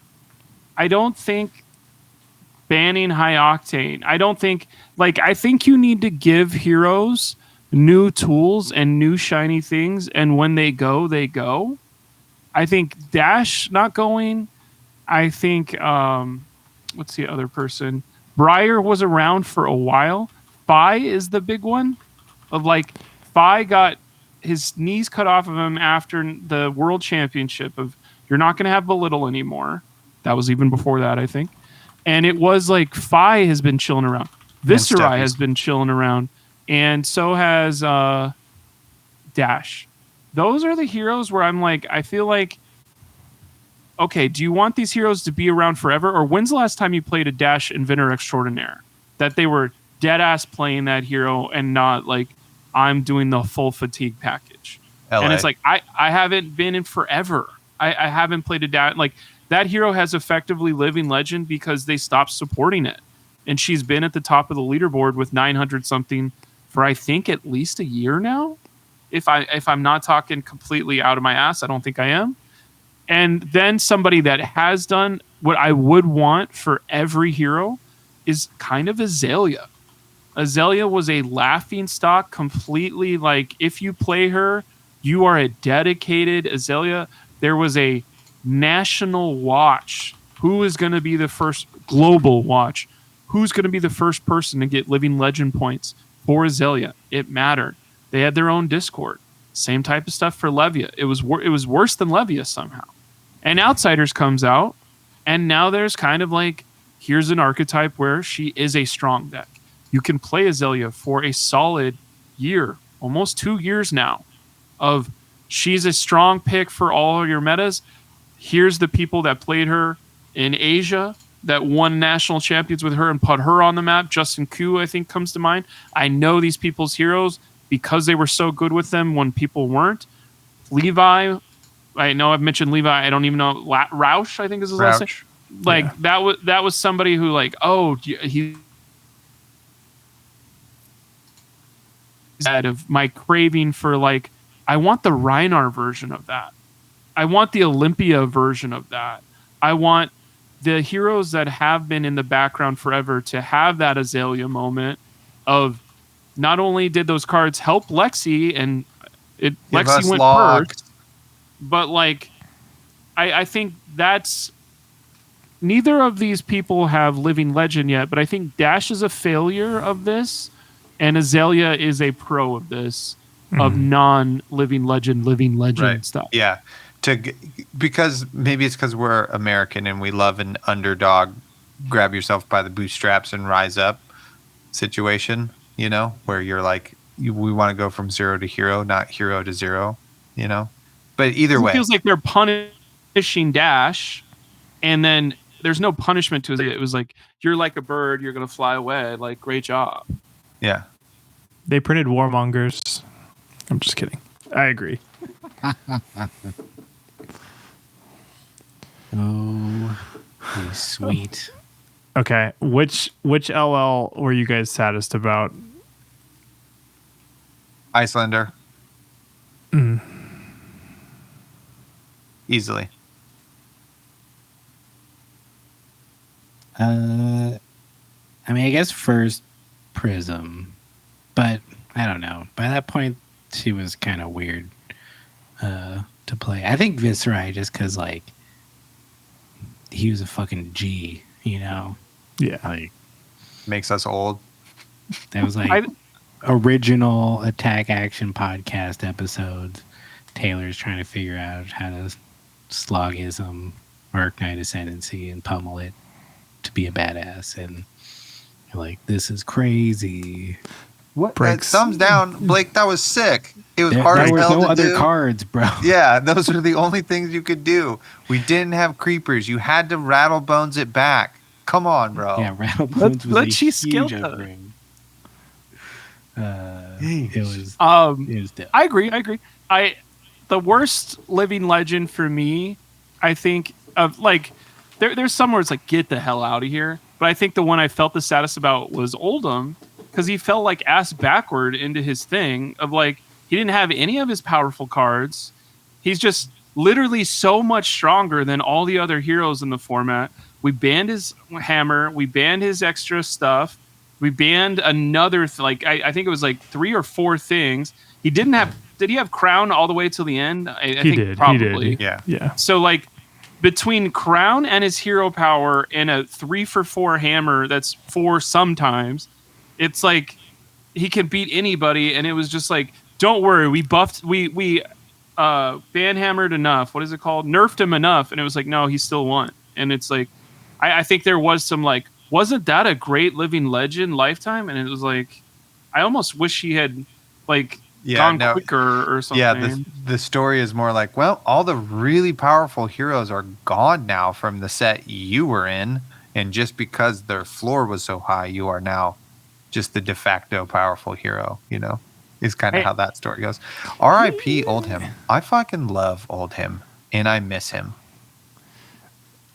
Speaker 3: I don't think banning High Octane. I think you need to give heroes new tools and new shiny things, and when they go, they go. I think Dash not going. I think what's the other person? Briar was around for a while. Fi is the big one. Of like, Fi got his knees cut off of him after the World Championship. Of you're not going to have Belittle anymore. That was even before that, I think. And it was like Fi has been chilling around. Viscerai has been chilling around. And so has Dash. Those are the heroes where I'm like, I feel like, okay, do you want these heroes to be around forever? Or when's the last time you played a Dash Inventor Extraordinaire? that they were dead ass playing that hero and not like I'm doing the full fatigue package.
Speaker 1: LA.
Speaker 3: And it's like I haven't been in forever. I haven't played it down. Like that hero has effectively living legend because they stopped supporting it. And she's been at the top of the leaderboard with 900 something for I think at least a year now. If I'm not talking completely out of my ass, I don't think I am. And then somebody that has done what I would want for every hero is kind of Azalea. Azalea was a laughing stock completely. Like if you play her, you are a dedicated Azalea. There was a national watch. Who is going to be the first global watch? Who's going to be the first person to get living legend points for Azalea? It mattered. They had their own Discord. Same type of stuff for Levia. It was worse than Levia somehow. And Outsiders comes out, and now there's kind of like, here's an archetype where she is a strong deck. You can play Azalea for a solid year, almost 2 years now, of she's a strong pick for all your metas. Here's the people that played her in Asia that won national champions with her and put her on the map. Justin Koo, I think, comes to mind. I know these people's heroes because they were so good with them when people weren't. Levi, I know I've mentioned Levi. I don't even know. Roush, I think is his last name. Like that was somebody who like, oh, he out of my craving for like, I want the Reinar version of that. I want the Olympia version of that. I want the heroes that have been in the background forever to have that Azalea moment of not only did those cards help Lexi and Lexi went first, but like I think that's neither of these people have living legend yet, but I think Dash is a failure of this and Azalea is a pro of this of non-living legend stuff.
Speaker 1: Yeah. Because maybe it's because we're American and we love an underdog, grab yourself by the bootstraps and rise up situation, you know, where you're like, we want to go from zero to hero, not hero to zero, you know. But either way, it
Speaker 3: feels like they're punishing Dash, and then there's no punishment to it. It was like, you're like a bird, you're gonna fly away. Like, great job.
Speaker 1: Yeah.
Speaker 4: They printed warmongers. I'm just kidding. I agree.
Speaker 2: Oh, sweet.
Speaker 4: Okay, which LL were you guys saddest about?
Speaker 1: Icelander. Easily.
Speaker 2: I mean, I guess first Prism, but I don't know. By that point, she was kind of weird to play. I think Viserai just because like he was a fucking G, you know.
Speaker 4: Yeah,
Speaker 2: like
Speaker 1: makes us old.
Speaker 2: That was like original Attack Action podcast episodes. Taylor's trying to figure out how to slogism Arcanine Ascendancy and pummel it to be a badass, and you're like, this is crazy.
Speaker 1: What? Thumbs down, Blake. That was sick. It was hard as hell to do.
Speaker 2: There were no other cards, bro.
Speaker 1: Yeah, those are the only things you could do. We didn't have creepers. You had to rattle bones it back. Come on, bro.
Speaker 2: Yeah, rattle bones was a huge upbringing. It was dope.
Speaker 3: I agree. The worst living legend for me, I think of like there's somewhere it's like get the hell out of here. But I think the one I felt the saddest about was Oldham because he fell like ass backward into his thing of like he didn't have any of his powerful cards. He's just literally so much stronger than all the other heroes in the format. We banned his hammer. We banned his extra stuff. We banned another I think it was like 3 or 4 things. He didn't have. Did he have Crown all the way till the end? I think
Speaker 4: did.
Speaker 3: Probably.
Speaker 4: He did. Yeah.
Speaker 3: So like between Crown and his hero power and a 3-for-4 hammer that's 4 sometimes, it's like he can beat anybody. And it was just like, don't worry, we buffed, we banhammered enough. What is it called? Nerfed him enough, and it was like, no, he still won. And it's like, I think there was some like, wasn't that a great living legend lifetime? And it was like, I almost wish he had like gone quicker or something.
Speaker 1: Yeah, the story is more like, well, all the really powerful heroes are gone now from the set you were in, And just because their floor was so high, you are now just the de facto powerful hero, is kind of how that story goes. R.I.P. Oldhim. I fucking love Oldhim, and I miss him.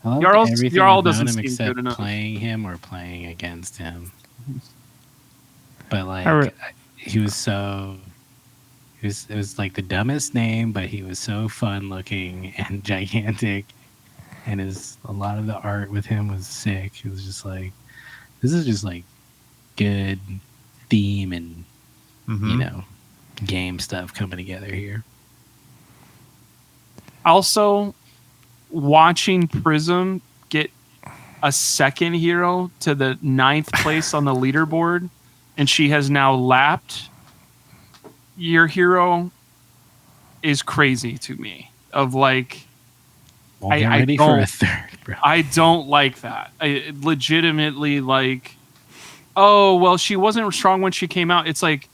Speaker 2: I love everything about him except playing him or playing against him. But like, he was so... It was like the dumbest name, but he was so fun looking and gigantic. And a lot of the art with him was sick. It was just like, this is just like good theme and, game stuff coming together here.
Speaker 3: Also, watching Prism get a second hero to the 9th place on the leaderboard, and she has now lapped your hero, is crazy to me. Of like,
Speaker 2: get ready for a third, bro.
Speaker 3: I don't like that. I legitimately like, oh well, she wasn't strong when she came out. It's like,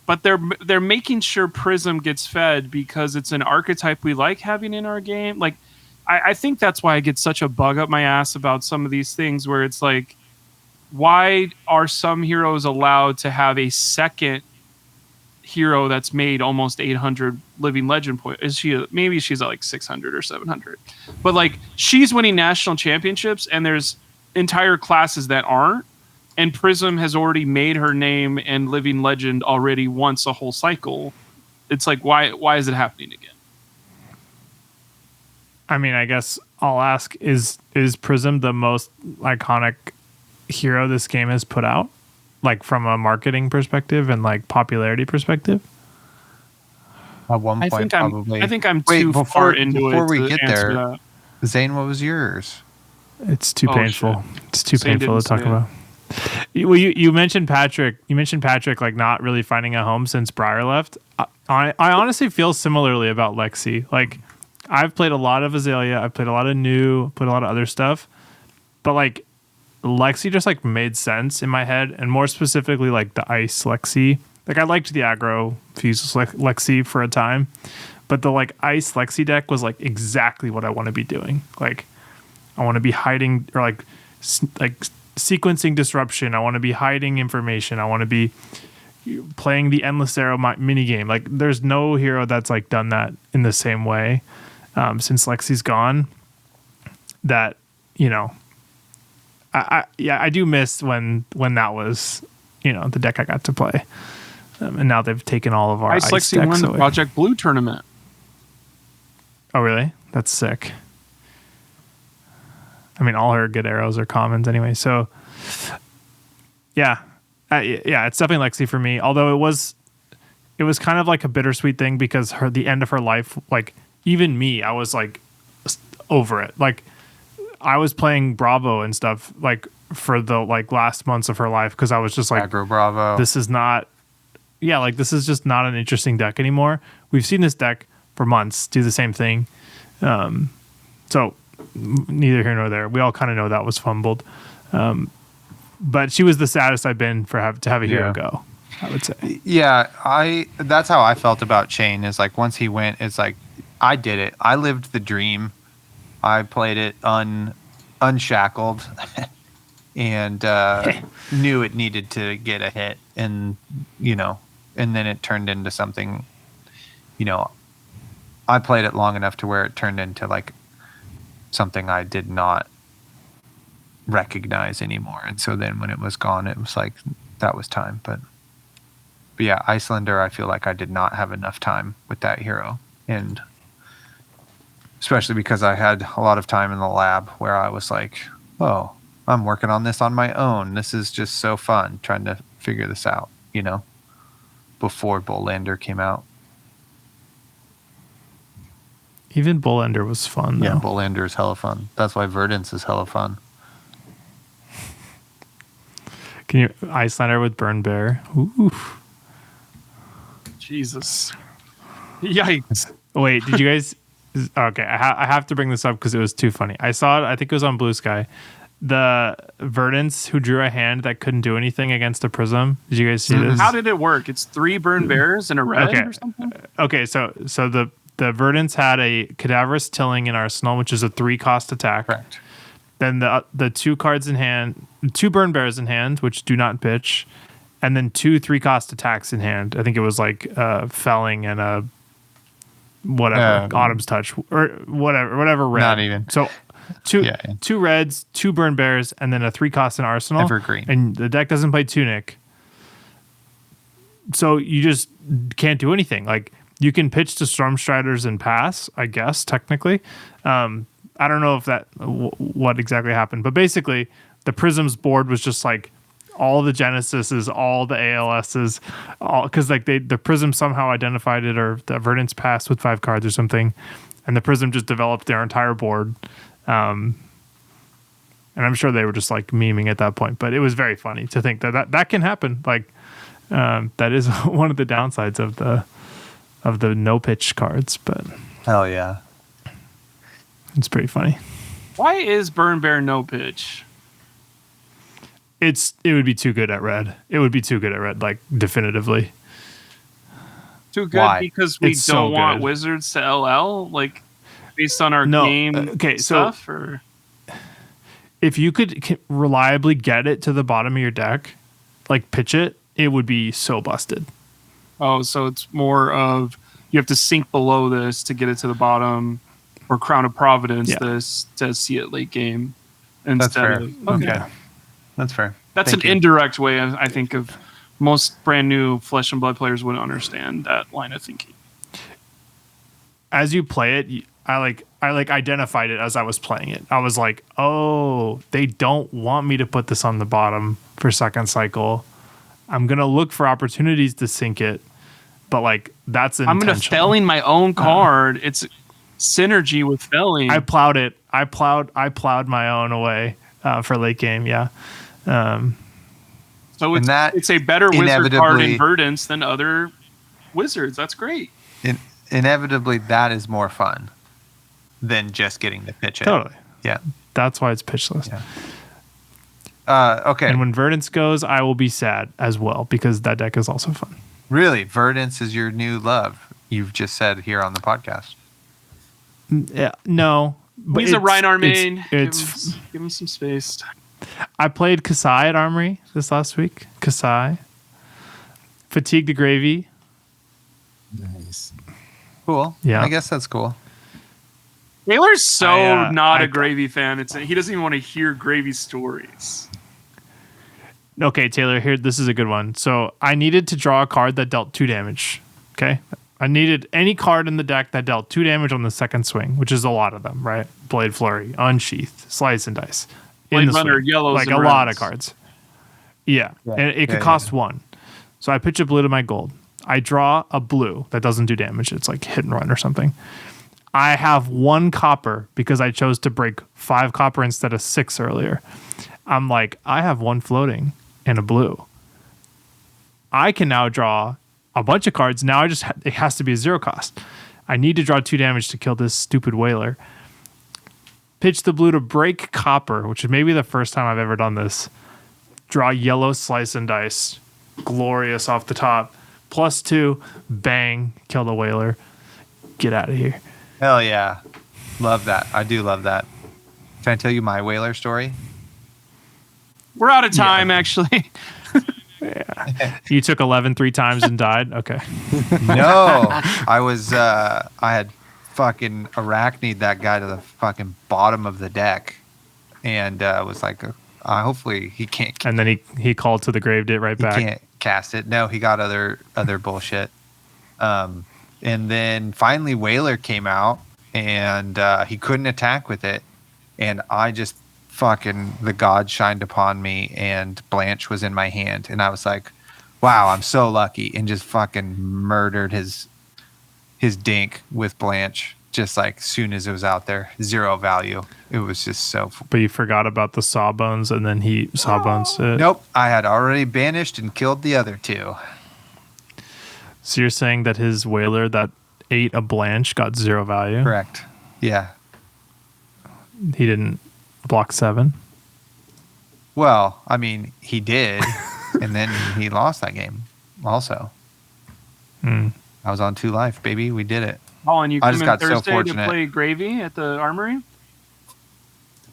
Speaker 3: but they're making sure Prism gets fed because it's an archetype we like having in our game. Like, I think that's why I get such a bug up my ass about some of these things where it's like, why are some heroes allowed to have a second hero that's made almost 800 living legend points? Maybe she's at like 600 or 700, but like, she's winning national championships and there's entire classes that aren't, and Prism has already made her name and living legend already once a whole cycle. It's like, why is it happening again?
Speaker 4: I mean, I guess I'll ask, is Prism the most iconic hero this game has put out? Like from a marketing perspective and like popularity perspective?
Speaker 1: At one point, probably.
Speaker 3: I think I'm too far into it.
Speaker 1: Before we get there, Zane, what was yours?
Speaker 4: It's too painful. Shit. It's too painful to talk about. Well, you mentioned Patrick. You mentioned Patrick like not really finding a home since Briar left. I honestly feel similarly about Lexi. Like, I've played a lot of Azalea. I've played a lot of New. Played a lot of other stuff, but like, Lexi just like made sense in my head, and more specifically like the ice Lexi. Like, I liked the aggro fuse Lexi for a time, but the like ice Lexi deck was like exactly what I want to be doing. Like, I want to be hiding or like sequencing disruption. I want to be hiding information. I want to be playing the endless arrow mini game. Like, there's no hero that's like done that in the same way since Lexi's gone. That, I do miss when that was, the deck I got to play. And now they've taken all of our ice
Speaker 3: Lexi
Speaker 4: decks
Speaker 3: won the
Speaker 4: away.
Speaker 3: Project Blue tournament.
Speaker 4: Oh, really? That's sick. I mean, all her good arrows are commons anyway. So, yeah, it's definitely Lexi for me. Although it was kind of like a bittersweet thing because the end of her life, like even me, I was like over it. Like, I was playing Bravo and stuff like for the like last months of her life because I was just like,
Speaker 1: Aggro Bravo.
Speaker 4: This is just not an interesting deck anymore. We've seen this deck for months do the same thing. So neither here nor there. We all kind of know that was fumbled. But she was the saddest I've been to have a hero go, I would say.
Speaker 1: Yeah, that's how I felt about Chain, is like once he went, it's like I did it. I lived the dream. I played it unshackled and knew it needed to get a hit, and and then it turned into something, I played it long enough to where it turned into like something I did not recognize anymore. And so then when it was gone, it was like, that was time. But yeah, Icelander, I feel like I did not have enough time with that hero. And especially because I had a lot of time in the lab where I was like, oh, I'm working on this on my own. This is just so fun trying to figure this out, before Bullander came out.
Speaker 4: Even Bullander was fun, though.
Speaker 1: Yeah, Bullander is hella fun. That's why Verdance is hella fun.
Speaker 4: Can you Icelander with Burn Bear? Ooh.
Speaker 3: Jesus. Yikes.
Speaker 4: Wait, did you guys... Okay, I have to bring this up because it was too funny. I saw it, I think it was on BlueSky. The Verdance who drew a hand that couldn't do anything against a Prism. Did you guys see this?
Speaker 3: How did it work? It's 3 Burn Bears and a red or something?
Speaker 4: Okay, so the Verdance had a Cadaverous Tilling in Arsenal, which is a 3-cost attack.
Speaker 1: Correct.
Speaker 4: then the 2 cards in hand, 2 burn bears in hand, which do not pitch, and then 2 3-cost attacks in hand. I think it was like felling and a whatever Autumn's Touch or whatever red.
Speaker 1: Not even.
Speaker 4: So 2 reds, 2 burn bears, and then a 3-cost in Arsenal.
Speaker 1: Evergreen.
Speaker 4: And the deck doesn't play Tunic. So you just can't do anything. Like, you can pitch to Stormstriders and pass, I guess, technically. I don't know if that what exactly happened, but basically the Prisms board was just like all the Genesises, all the ALSs, all because like the Prism somehow identified it, or the Verdance passed with 5 cards or something, and the Prism just developed their entire board. And I'm sure they were just like memeing at that point, but it was very funny to think that can happen. Like, that is one of the downsides of the no pitch cards, but
Speaker 1: hell yeah,
Speaker 4: it's pretty funny.
Speaker 3: Why is Burn Bear no pitch?
Speaker 4: It would be too good at red. It would be too good at red, like definitively.
Speaker 3: Too good. Why? Because we don't want Wizards to LL, like based on our game stuff.
Speaker 4: So
Speaker 3: or
Speaker 4: if you could reliably get it to the bottom of your deck, like pitch it, it would be so busted.
Speaker 3: Oh, so it's more of you have to sink below this to get it to the bottom, or Crown of Providence this to see it late game.
Speaker 1: That's fair.
Speaker 3: Okay.
Speaker 1: That's fair.
Speaker 3: That's an indirect way, I think, of most brand new Flesh and Blood players wouldn't understand that line of thinking.
Speaker 4: As you play it, I identified it as I was playing it. I was like, oh, they don't want me to put this on the bottom for second cycle. I'm going to look for opportunities to sink it, but like that's intentional.
Speaker 3: I'm going to felling my own card. It's synergy with felling.
Speaker 4: I plowed it. I plowed my own away for late game. Yeah.
Speaker 3: So it's a better wizard card in Verdance than other wizards. That's great.
Speaker 1: Inevitably, that is more fun than just getting to pitch it.
Speaker 4: Totally.
Speaker 1: Yeah.
Speaker 4: That's why it's pitchless.
Speaker 1: Yeah. Okay.
Speaker 4: And when Verdance goes, I will be sad as well because that deck is also fun.
Speaker 1: Really? Verdance is your new love, you've just said here on the podcast.
Speaker 4: Yeah. No.
Speaker 3: But he's a Reinhardt main. Give him some space.
Speaker 4: I played Kasai at Armory this last week. Kasai. Fatigue the Gravy.
Speaker 5: Nice.
Speaker 1: Cool.
Speaker 4: Yeah.
Speaker 1: I guess that's cool.
Speaker 3: Taylor's not a Gravy fan. He doesn't even want to hear Gravy stories.
Speaker 4: Okay, Taylor, here, this is a good one. So I needed to draw a card that dealt 2 damage. Okay? I needed any card in the deck that dealt 2 damage on the second swing, which is a lot of them, right? Blade Flurry, Unsheath, Slice and Dice.
Speaker 3: Blade Runner, yellows,
Speaker 4: like a lot of cards. Yeah. And it could cost 1. So I pitch a blue to my gold. I draw a blue that doesn't do damage. It's like hit and run or something. I have 1 copper because I chose to break 5 copper instead of 6 earlier. I'm like, I have 1 floating and a blue. I can now draw a bunch of cards. Now it has to be a 0 cost. I need to draw 2 damage to kill this stupid whaler. Pitch the blue to break copper, which is maybe the first time I've ever done this. Draw yellow, Slice and Dice. Glorious off the top. +2, bang, kill the whaler. Get out of here.
Speaker 1: Hell yeah. Love that. I do love that. Can I tell you my whaler story?
Speaker 3: We're out of time, actually.
Speaker 4: Yeah. You took 11 3 times and died? Okay.
Speaker 1: No. I had fucking arachnid that guy to the fucking bottom of the deck. And was like, hopefully he can't.
Speaker 4: And then he called to the grave, did right back.
Speaker 1: He can't cast it. No, he got other bullshit. And then finally Whaler came out and he couldn't attack with it. And I just the god shined upon me and Blanche was in my hand. And I was like, wow, I'm so lucky. And just fucking murdered his dink with Blanche. Just like soon as it was out there, 0 value. It was just so.
Speaker 4: But you forgot about the Sawbones, and then he Sawbones it.
Speaker 1: Nope, I had already banished and killed the other 2.
Speaker 4: So you're saying that his whaler that ate a Blanche got 0 value?
Speaker 1: Correct. Yeah.
Speaker 4: He didn't block 7?
Speaker 1: Well, I mean, he did, and then he lost that game also. I was on 2 life, baby. We did it.
Speaker 3: Colin, you
Speaker 1: I
Speaker 3: come
Speaker 1: just
Speaker 3: in
Speaker 1: got
Speaker 3: Thursday
Speaker 1: so fortunate
Speaker 3: to play Gravy at the Armory?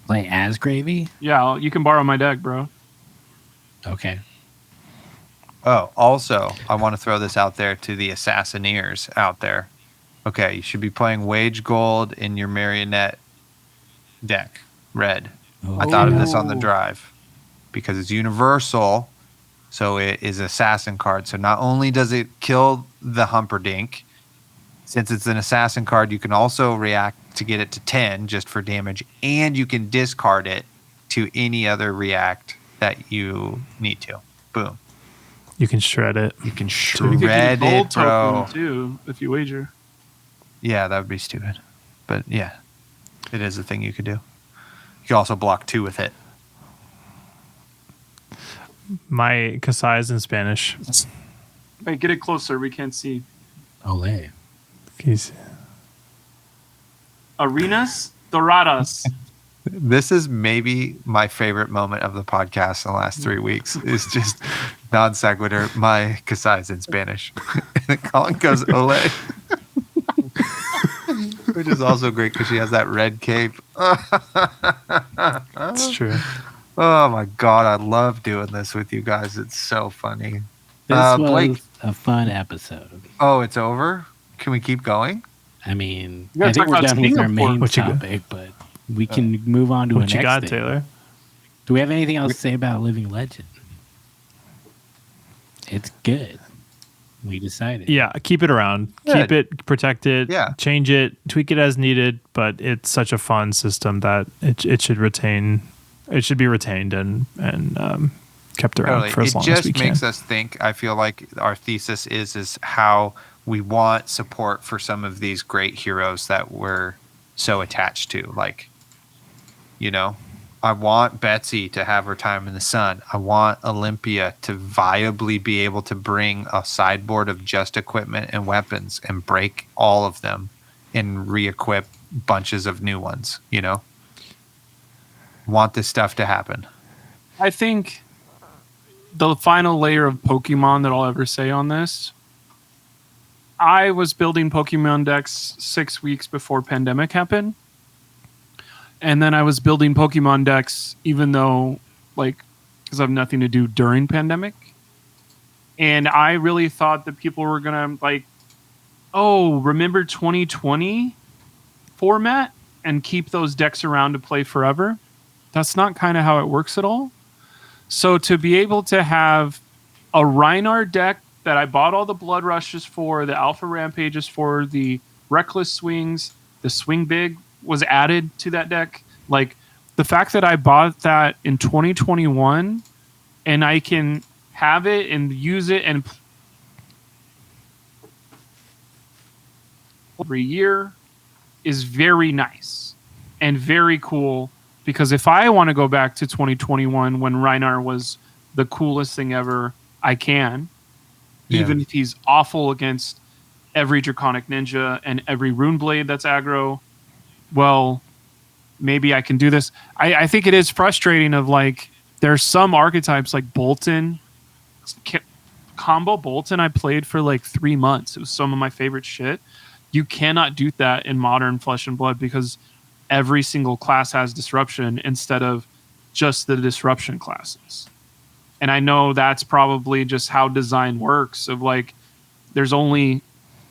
Speaker 2: Play as Gravy?
Speaker 3: Yeah, you can borrow my deck, bro.
Speaker 2: Okay.
Speaker 1: Oh, also, I want to throw this out there to the Assassineers out there. Okay, you should be playing Wage Gold in your Marionette deck, red. I thought of this on the
Speaker 3: Oh.
Speaker 1: drive because it's universal, so it is assassin card. So not only does it kill the Humperdinck, since it's an assassin card, you can also react to get it to 10 just for damage, and you can discard it to any other react that you need to. Boom.
Speaker 4: You can shred it.
Speaker 1: You can
Speaker 3: You
Speaker 1: shred
Speaker 3: could get a gold
Speaker 1: it, bro.
Speaker 3: token too if you wager.
Speaker 1: Yeah, that would be stupid. But yeah, it is a thing you could do. You can also block 2 with it.
Speaker 4: My Kasai is in Spanish.
Speaker 3: Wait, get it closer. We can't see.
Speaker 2: Olay.
Speaker 4: He's
Speaker 3: Arenas Doradas.
Speaker 1: This is maybe my favorite moment of the podcast in the last 3 weeks. It's just non sequitur. My Kasai's in Spanish. And Colin goes, ole. Which is also great because she has that red cape.
Speaker 4: That's true.
Speaker 1: Oh my God. I love doing this with you guys. It's so funny.
Speaker 2: This was
Speaker 1: Blake.
Speaker 2: a fun episode.
Speaker 1: Oh, it's over? Can we keep going?
Speaker 2: I mean,
Speaker 3: You gotta
Speaker 2: I think
Speaker 3: talk
Speaker 2: we're
Speaker 3: about
Speaker 2: done with our
Speaker 3: Singapore.
Speaker 2: main
Speaker 4: What you got?
Speaker 2: topic, but we can move on to a
Speaker 4: What
Speaker 2: next
Speaker 4: you got,
Speaker 2: thing.
Speaker 4: Taylor?
Speaker 2: Do we have anything else to say about Living Legend? It's good. We decided.
Speaker 4: Yeah, keep it around.
Speaker 1: Good.
Speaker 4: Keep it, protect it,
Speaker 1: Yeah.
Speaker 4: change it, tweak it as needed, but it's such a fun system that it should retain. It should be retained and kept around for as long
Speaker 1: It
Speaker 4: as we
Speaker 1: just
Speaker 4: can.
Speaker 1: makes us think. I feel like our thesis is how we want support for some of these great heroes that we're so attached to. Like, you know, I want Betsy to have her time in the sun. I want Olympia to viably be able to bring a sideboard of just equipment and weapons and break all of them and re-equip bunches of new ones, you know? Want this stuff to happen.
Speaker 3: I think the final layer of Pokemon that I'll ever say on this. I was building Pokemon decks 6 weeks before pandemic happened. And then I was building Pokemon decks even though, like, because I have nothing to do during pandemic. And I really thought that people were going to, like, oh, remember 2020 format and keep those decks around to play forever. That's not kind of how it works at all. So to be able to have a Rhinar deck that I bought all the Blood Rushes for, the Alpha Rampages for, the Reckless Swings, the Swing Big was added to that deck. Like, the fact that I bought that in 2021 and I can have it and use it and every year is very nice and very cool. Because if I want to go back to 2021 when Rhinar was the coolest thing ever, I can.
Speaker 1: Yeah.
Speaker 3: Even if he's awful against every Draconic Ninja and every Rune Blade that's aggro, well, maybe I can do this. I think it is frustrating of, like, there's some archetypes like Bolton. Combo Bolton I played for like 3 months. It was some of my favorite shit. You cannot do that in modern Flesh and Blood because every single class has disruption instead of just the disruption classes. And I know that's probably just how design works of, like, there's only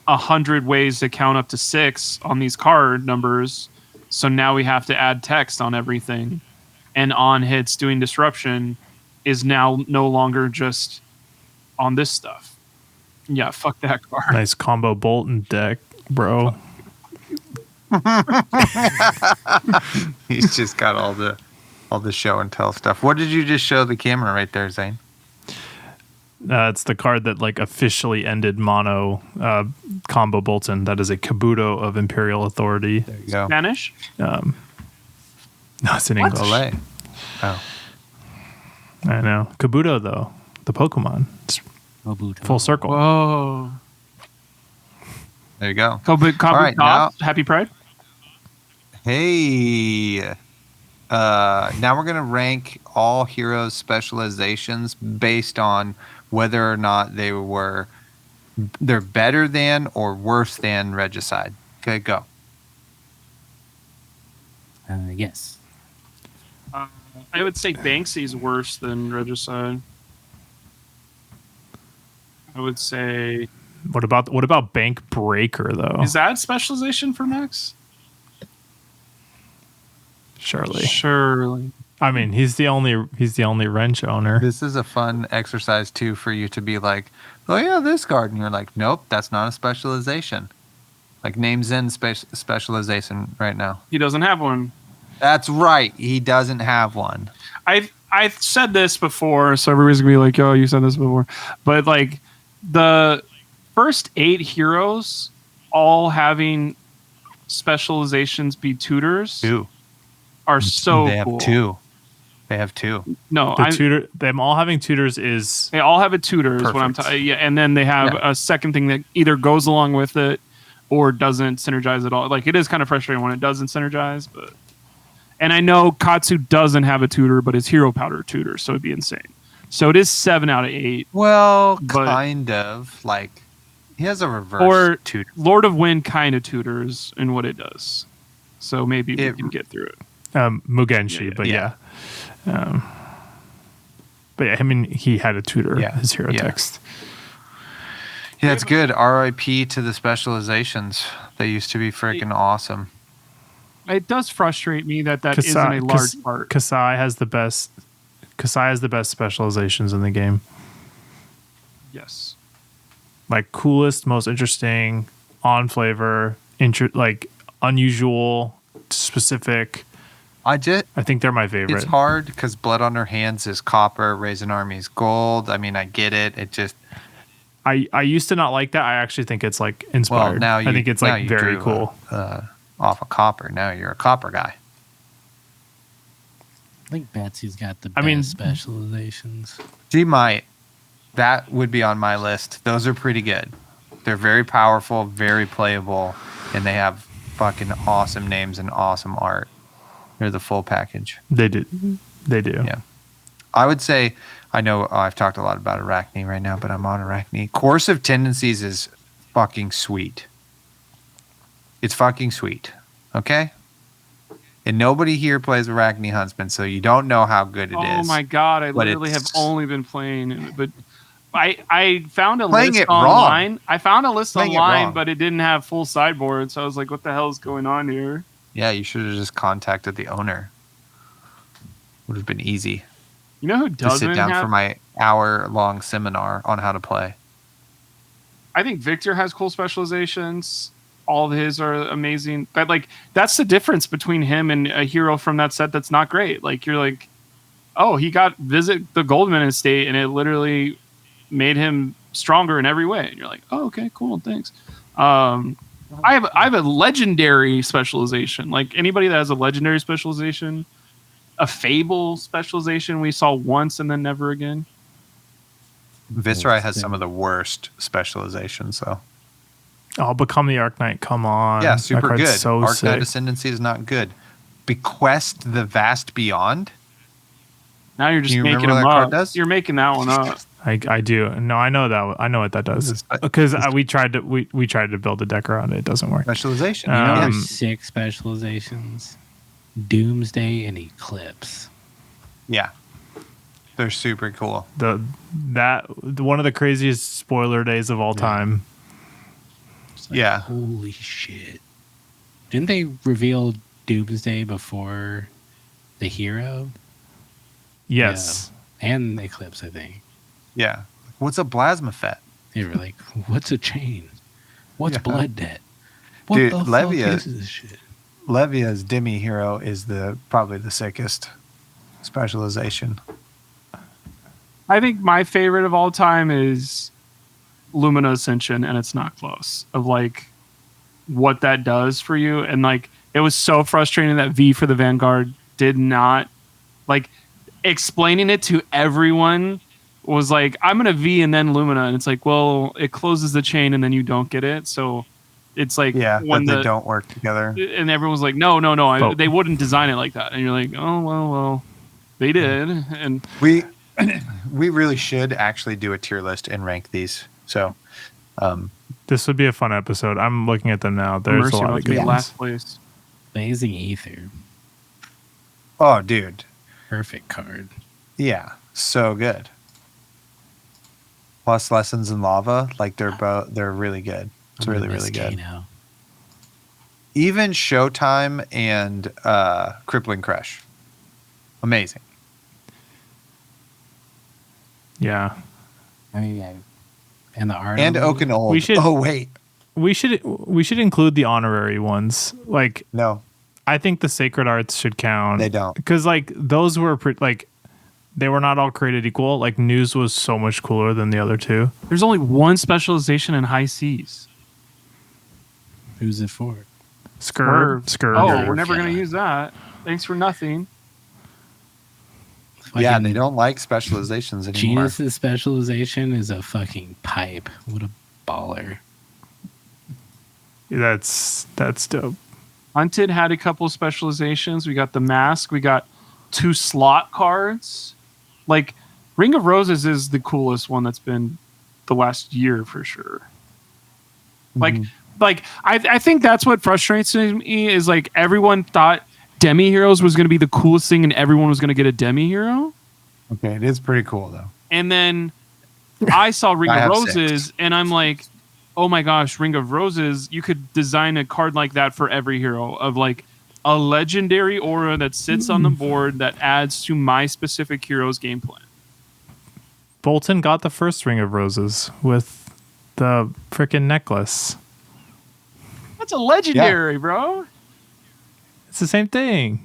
Speaker 3: 100 ways to count up to 6 on these card numbers. So now we have to add text on everything. And on hits doing disruption is now no longer just on this stuff. Yeah, fuck that card.
Speaker 4: Nice combo Bolton deck, bro.
Speaker 1: He's just got all the show and tell stuff. What did you just show the camera right there, Zane?
Speaker 4: It's the card that, like, officially ended mono combo Bolton. That is a Kabuto of Imperial Authority.
Speaker 1: There you go.
Speaker 3: Spanish?
Speaker 4: No, it's in English.
Speaker 1: Olay. Oh.
Speaker 4: I know. Kabuto, though, the Pokemon. It's
Speaker 2: Mobuto.
Speaker 4: full circle.
Speaker 3: Whoa.
Speaker 1: There you go.
Speaker 3: All
Speaker 1: right, now-
Speaker 3: Happy Pride?
Speaker 1: Hey. Now we're going to rank all heroes' specializations based on whether or not they're better than or worse than Regicide. Okay, go.
Speaker 2: Yes.
Speaker 3: I would say Banksy's worse than Regicide. I would say.
Speaker 4: What about Bank Breaker though?
Speaker 3: Is that specialization for Max?
Speaker 4: Surely. I mean, he's the only wrench owner.
Speaker 1: This is a fun exercise too for you to be like, oh yeah, this card, and you're like, nope, that's not a specialization. Like name Zen specialization right now.
Speaker 3: He doesn't have one.
Speaker 1: That's right. He doesn't have one.
Speaker 3: I've said this before, so everybody's gonna be like, "Oh, you said this before," but like the first 8 heroes all having specializations be tutors are so
Speaker 1: they have
Speaker 3: cool.
Speaker 1: 2. They have 2.
Speaker 3: No,
Speaker 4: them all having tutors is
Speaker 3: they all have a tutor. Is what I'm
Speaker 4: perfect.
Speaker 3: talking. Yeah, and then they have a second thing that either goes along with it or doesn't synergize at all. Like it is kind of frustrating when it doesn't synergize, but. And I know Katsu doesn't have a tutor, but his hero powder tutor, so it'd be insane. So it is 7 out of 8.
Speaker 1: Well, kind of. Like, he has a reverse
Speaker 3: or
Speaker 1: tutor.
Speaker 3: Lord of Wind kind of tutors in what it does. So maybe we can get through it.
Speaker 4: Mugenshi, but yeah. But yeah, I mean, he had a tutor, his hero text.
Speaker 1: Yeah, it's good. RIP to the specializations. They used to be freaking awesome.
Speaker 3: It does frustrate me that isn't a large part.
Speaker 4: Kasai has the best specializations in the game.
Speaker 3: Yes.
Speaker 4: Like coolest, most interesting, on flavor, like unusual, specific. I think they're my favorite.
Speaker 1: It's hard because Blood on Her Hands is copper, Raisin Army is gold. I mean, I get it. It just.
Speaker 4: I used to not like that. I actually think it's like inspired.
Speaker 1: Well,
Speaker 4: I think it's like very cool.
Speaker 1: Off of copper. Now you're a copper guy.
Speaker 2: I think Betsy's got the best specializations.
Speaker 1: She might. That would be on my list. Those are pretty good. They're very powerful, very playable, and they have fucking awesome names and awesome art. They're the full package.
Speaker 4: They do.
Speaker 1: Yeah. I would say, I know I've talked a lot about Arachne right now, but I'm on Arachne. Coercive Tendencies is fucking sweet. It's fucking sweet. Okay? And nobody here plays Arachne Huntsman, so you don't know how good it is.
Speaker 3: Oh my god, I literally have only been playing it, but I found a list online. I found a list online, but it didn't have full sideboard, so I was like, what the hell is going on here?
Speaker 1: Yeah, you should have just contacted the owner. Would have been easy.
Speaker 3: You know who doesn't
Speaker 1: to sit down for my hour-long seminar on how to play.
Speaker 3: I think Victor has cool specializations. All of his are amazing. But like that's the difference between him and a hero from that set that's not great. Like you're like, oh, he got visit the Goldman estate and it literally made him stronger in every way. And you're like, oh, okay, cool, thanks. I have a legendary specialization. Like anybody that has a legendary specialization, a Fable specialization we saw once and then never again.
Speaker 1: Viserai has some of the worst specializations though.
Speaker 4: Oh, Become the Arc Knight, come on.
Speaker 1: Yeah, super good.
Speaker 4: So
Speaker 1: Arc Knight
Speaker 4: sick.
Speaker 1: Ascendancy is not good. Bequest the Vast Beyond.
Speaker 3: Now you're just making them up. You're making that one up.
Speaker 4: I do. No, I know that. I know what that does. Because we tried to build a deck around it. It doesn't work.
Speaker 1: Specialization.
Speaker 2: There's 6 specializations. Doomsday and Eclipse.
Speaker 1: Yeah. They're super cool.
Speaker 4: One of the craziest spoiler days of all time.
Speaker 2: Like, holy shit. Didn't they reveal Doomsday before the hero?
Speaker 4: Yes.
Speaker 2: Yeah. And Eclipse, I think.
Speaker 1: Yeah. What's a plasma fet?
Speaker 2: They were like, what's a chain? What's blood debt? What
Speaker 1: Dude,
Speaker 2: the fuck is this shit?
Speaker 1: Levia's Demi hero is probably the sickest specialization.
Speaker 3: I think my favorite of all time is Lumina Ascension, and it's not close. Of like what that does for you, and like it was so frustrating that V for the Vanguard did not like explaining it to everyone. Was like I'm gonna V and then Lumina, and it's like, well, it closes the chain and then you don't get it, so it's like
Speaker 1: when they don't work together,
Speaker 3: and everyone's like, no, they wouldn't design it like that, and you're like, oh well, they did, and
Speaker 1: we really should actually do a tier list and rank these. So,
Speaker 4: this would be a fun episode. I'm looking at them now. There's a lot of good ones.
Speaker 3: Last place.
Speaker 2: Amazing Ether.
Speaker 1: Oh, dude.
Speaker 2: perfect card.
Speaker 1: Yeah, so good. Plus Lessons in Lava, like they're really good. It's really, really good.
Speaker 2: Now.
Speaker 1: Even Showtime and Crippling Crush. Amazing.
Speaker 4: Yeah.
Speaker 2: I mean, yeah. And the art.
Speaker 1: And Oak and Old.
Speaker 4: We should-
Speaker 1: Oh, wait.
Speaker 4: We should include the honorary ones. Like,
Speaker 1: No,
Speaker 4: I think the Sacred Arts should count.
Speaker 1: they don't.
Speaker 4: Because, like, those were, they were not all created equal. Like, News was so much cooler than the other two.
Speaker 3: There's only one specialization in high seas.
Speaker 2: Who's it for?
Speaker 4: Skurv.
Speaker 3: Oh,
Speaker 2: Skurv.
Speaker 3: we're never
Speaker 2: Yeah.
Speaker 3: going to use that. Thanks for nothing.
Speaker 1: Yeah,
Speaker 2: Fucking
Speaker 1: they don't like specializations anymore.
Speaker 2: Genius's specialization is a fucking pipe. What a baller.
Speaker 4: That's dope.
Speaker 3: Hunted had a couple specializations. We got the mask. We got 2 slot cards. Like, Ring of Roses is the coolest one that's been the last year for sure. Like, I think that's what frustrates me is like everyone thought Demi Heroes was going to be the coolest thing and everyone was going to get a Demi Hero.
Speaker 1: Okay, it is pretty cool, though.
Speaker 3: And then I saw Ring
Speaker 1: I
Speaker 3: of
Speaker 1: have
Speaker 3: Roses
Speaker 1: 6.
Speaker 3: and I'm like, oh my gosh, Ring of Roses, you could design a card like that for every hero of like a legendary aura that sits on the board that adds to my specific hero's game plan.
Speaker 4: Bolton got the first Ring of Roses with the freaking necklace.
Speaker 3: That's a legendary, bro.
Speaker 4: It's the same thing.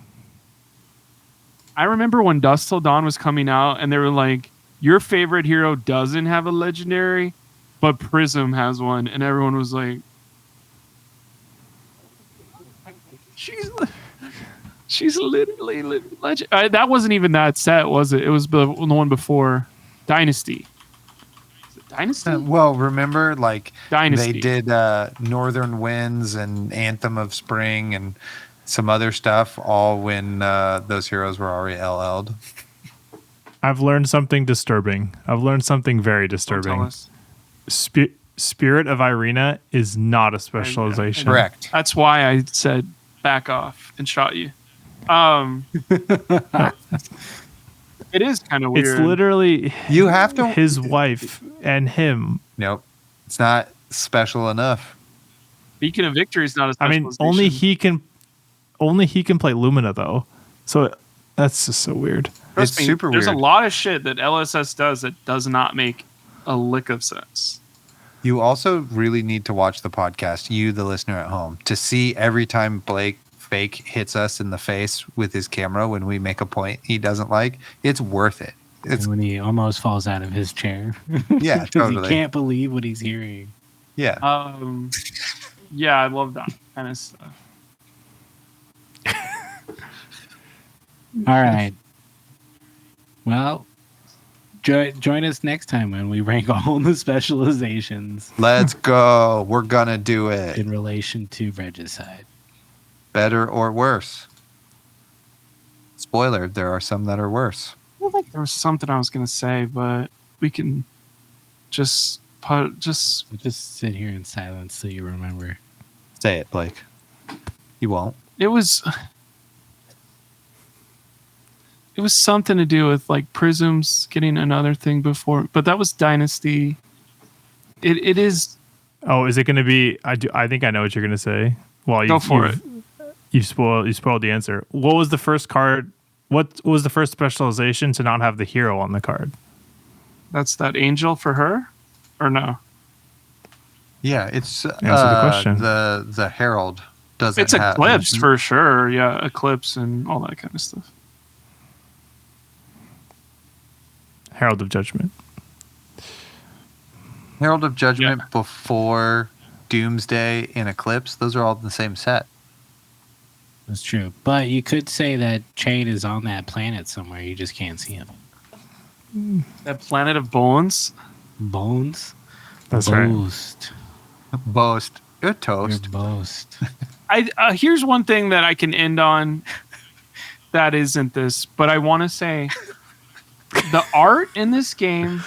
Speaker 3: I remember when Dusk Till Dawn was coming out and they were like, your favorite hero doesn't have a legendary, but Prism has one. And everyone was like, she's literally legend. That wasn't even that set, was it? It was the one before. Dynasty. Is it Dynasty?
Speaker 1: Well, remember, like,
Speaker 3: Dynasty.
Speaker 1: they did Northern Winds and Anthem of Spring and some other stuff, all when those heroes were already LL'd.
Speaker 4: I've learned something disturbing. I've learned something very
Speaker 3: Don't tell
Speaker 4: disturbing.
Speaker 3: us.
Speaker 4: Spirit of Irina is not a specialization.
Speaker 1: Correct.
Speaker 3: That's why I said back off and shot you. It is kind of weird.
Speaker 4: It's literally
Speaker 1: You have to.
Speaker 4: his wife and him.
Speaker 1: Nope. It's not special enough.
Speaker 3: Beacon of Victory is not a
Speaker 4: I mean,
Speaker 3: specialization.
Speaker 4: only he can play Lumina though. So that's just so weird.
Speaker 3: Trust
Speaker 1: It's
Speaker 3: me,
Speaker 1: super
Speaker 3: There's
Speaker 1: weird.
Speaker 3: a lot of shit that LSS does that does not make a lick of sense.
Speaker 1: You also really need to watch the podcast, you, the listener at home, to see every time Blake Fake hits us in the face with his camera when we make a point he doesn't like. It's worth it. It's
Speaker 2: when he almost falls out of his chair.
Speaker 1: yeah,
Speaker 2: 'Cause
Speaker 1: totally.
Speaker 2: He can't believe what he's hearing.
Speaker 1: Yeah.
Speaker 3: Yeah, I love that kind of stuff.
Speaker 2: All right. Well, join us next time when we rank all the specializations
Speaker 1: Let's go. We're gonna do it.
Speaker 2: in relation to Regicide.
Speaker 1: Better or worse? Spoiler, there are some that are worse.
Speaker 3: I feel like there was something I was gonna say, but we can just
Speaker 2: So just sit here in silence so you remember.
Speaker 1: Say it, Blake. You won't.
Speaker 3: It was something to do with like Prisms getting another thing before, but that was Dynasty. It is.
Speaker 4: Oh, is it going to be? I think I know what you're going to say. Well,
Speaker 3: Go for it.
Speaker 4: You spoiled the answer. What was the first card? What was the first specialization to not have the hero on the card?
Speaker 3: That's that angel for her, or no?
Speaker 1: Yeah, it's
Speaker 4: Answer the question.
Speaker 1: The Herald doesn't.
Speaker 3: It's
Speaker 1: have
Speaker 3: Eclipse for sure. Yeah, Eclipse and all that kind of stuff.
Speaker 4: Herald of Judgment.
Speaker 1: Herald of Judgment before Doomsday and Eclipse. Those are all in the same set.
Speaker 2: That's true. But you could say that Chain is on that planet somewhere. You just can't see him.
Speaker 3: That Planet of Bones.
Speaker 2: Bones?
Speaker 4: That's right.
Speaker 2: Boast.
Speaker 1: Boast. Good
Speaker 2: Your
Speaker 1: toast.
Speaker 2: boast.
Speaker 3: Here's one thing that I can end on that isn't this, but I want to say the art in this game,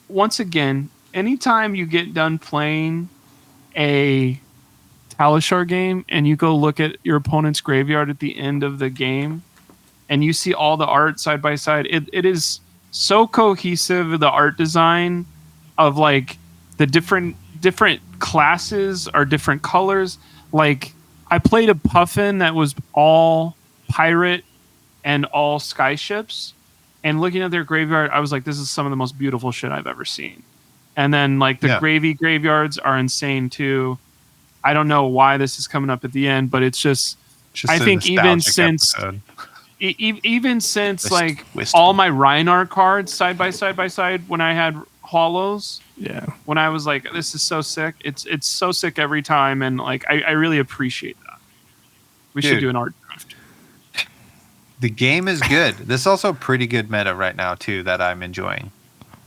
Speaker 3: once again, anytime you get done playing a Talishar game and you go look at your opponent's graveyard at the end of the game, and you see all the art side by side. It is so cohesive. The art design of like the different classes are different colors. Like I played a Puffin that was all pirate and all skyships, and looking at their graveyard, I was like, this is some of the most beautiful shit I've ever seen. And then like the gravy graveyards are insane too. I don't know why this is coming up at the end, but it's just I think even since even since like all my Reinhardt cards side by side when I had holos, when I was like, this is so sick. It's so sick every time, and like I really appreciate that. We should do an art draft.
Speaker 1: The game is good. This is also a pretty good meta right now too that I'm enjoying.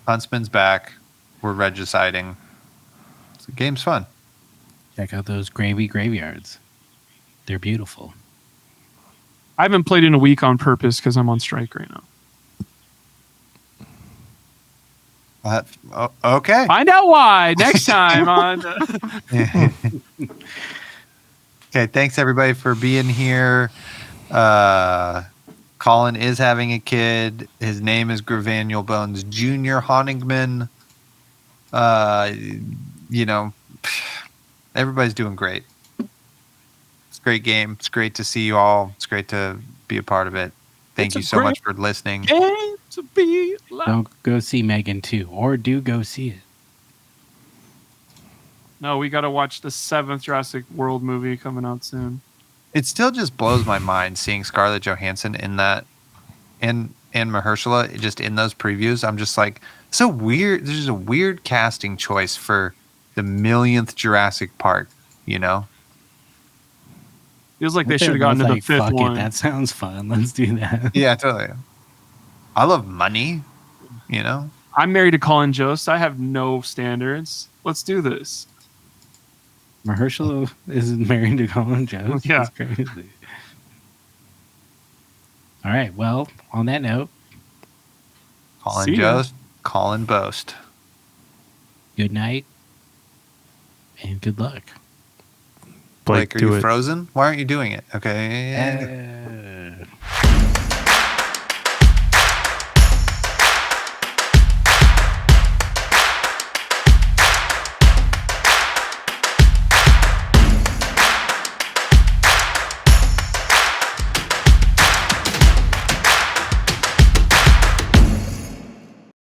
Speaker 1: Huntsman's back. We're regiciding. The game's fun.
Speaker 2: Check out those graveyards. They're beautiful.
Speaker 3: I haven't played in a week on purpose because I'm on strike right now.
Speaker 1: Okay.
Speaker 3: Find out why next time on.
Speaker 1: Okay, thanks everybody for being here. Colin is having a kid. His name is Gravaniel Bones Jr. Honigman. Everybody's doing great. It's a great game. It's great to see you all. It's great to be a part of it. Thank you so much for listening.
Speaker 3: Game to be alive.
Speaker 2: Don't go see Megan 2, or do go see it.
Speaker 3: No, we got to watch the 7th Jurassic World movie coming out soon.
Speaker 1: It still just blows my mind seeing Scarlett Johansson in that, and Mahershala just in those previews. I'm just like, so weird. There's just a weird casting choice for the millionth Jurassic Park.
Speaker 3: Feels like they should have gotten to the 5th one.
Speaker 2: That sounds fun. Let's do that.
Speaker 1: Yeah, totally. I love money.
Speaker 3: I'm married to Colin Jost. I have no standards. Let's do this.
Speaker 2: Mahershala is married to Colin Jost.
Speaker 3: Yeah.
Speaker 2: That's crazy. All right. Well, on that note,
Speaker 1: Colin Jost, Colin Boast.
Speaker 2: Good night and good luck.
Speaker 1: Blake, are you frozen? Why aren't you doing it? Okay.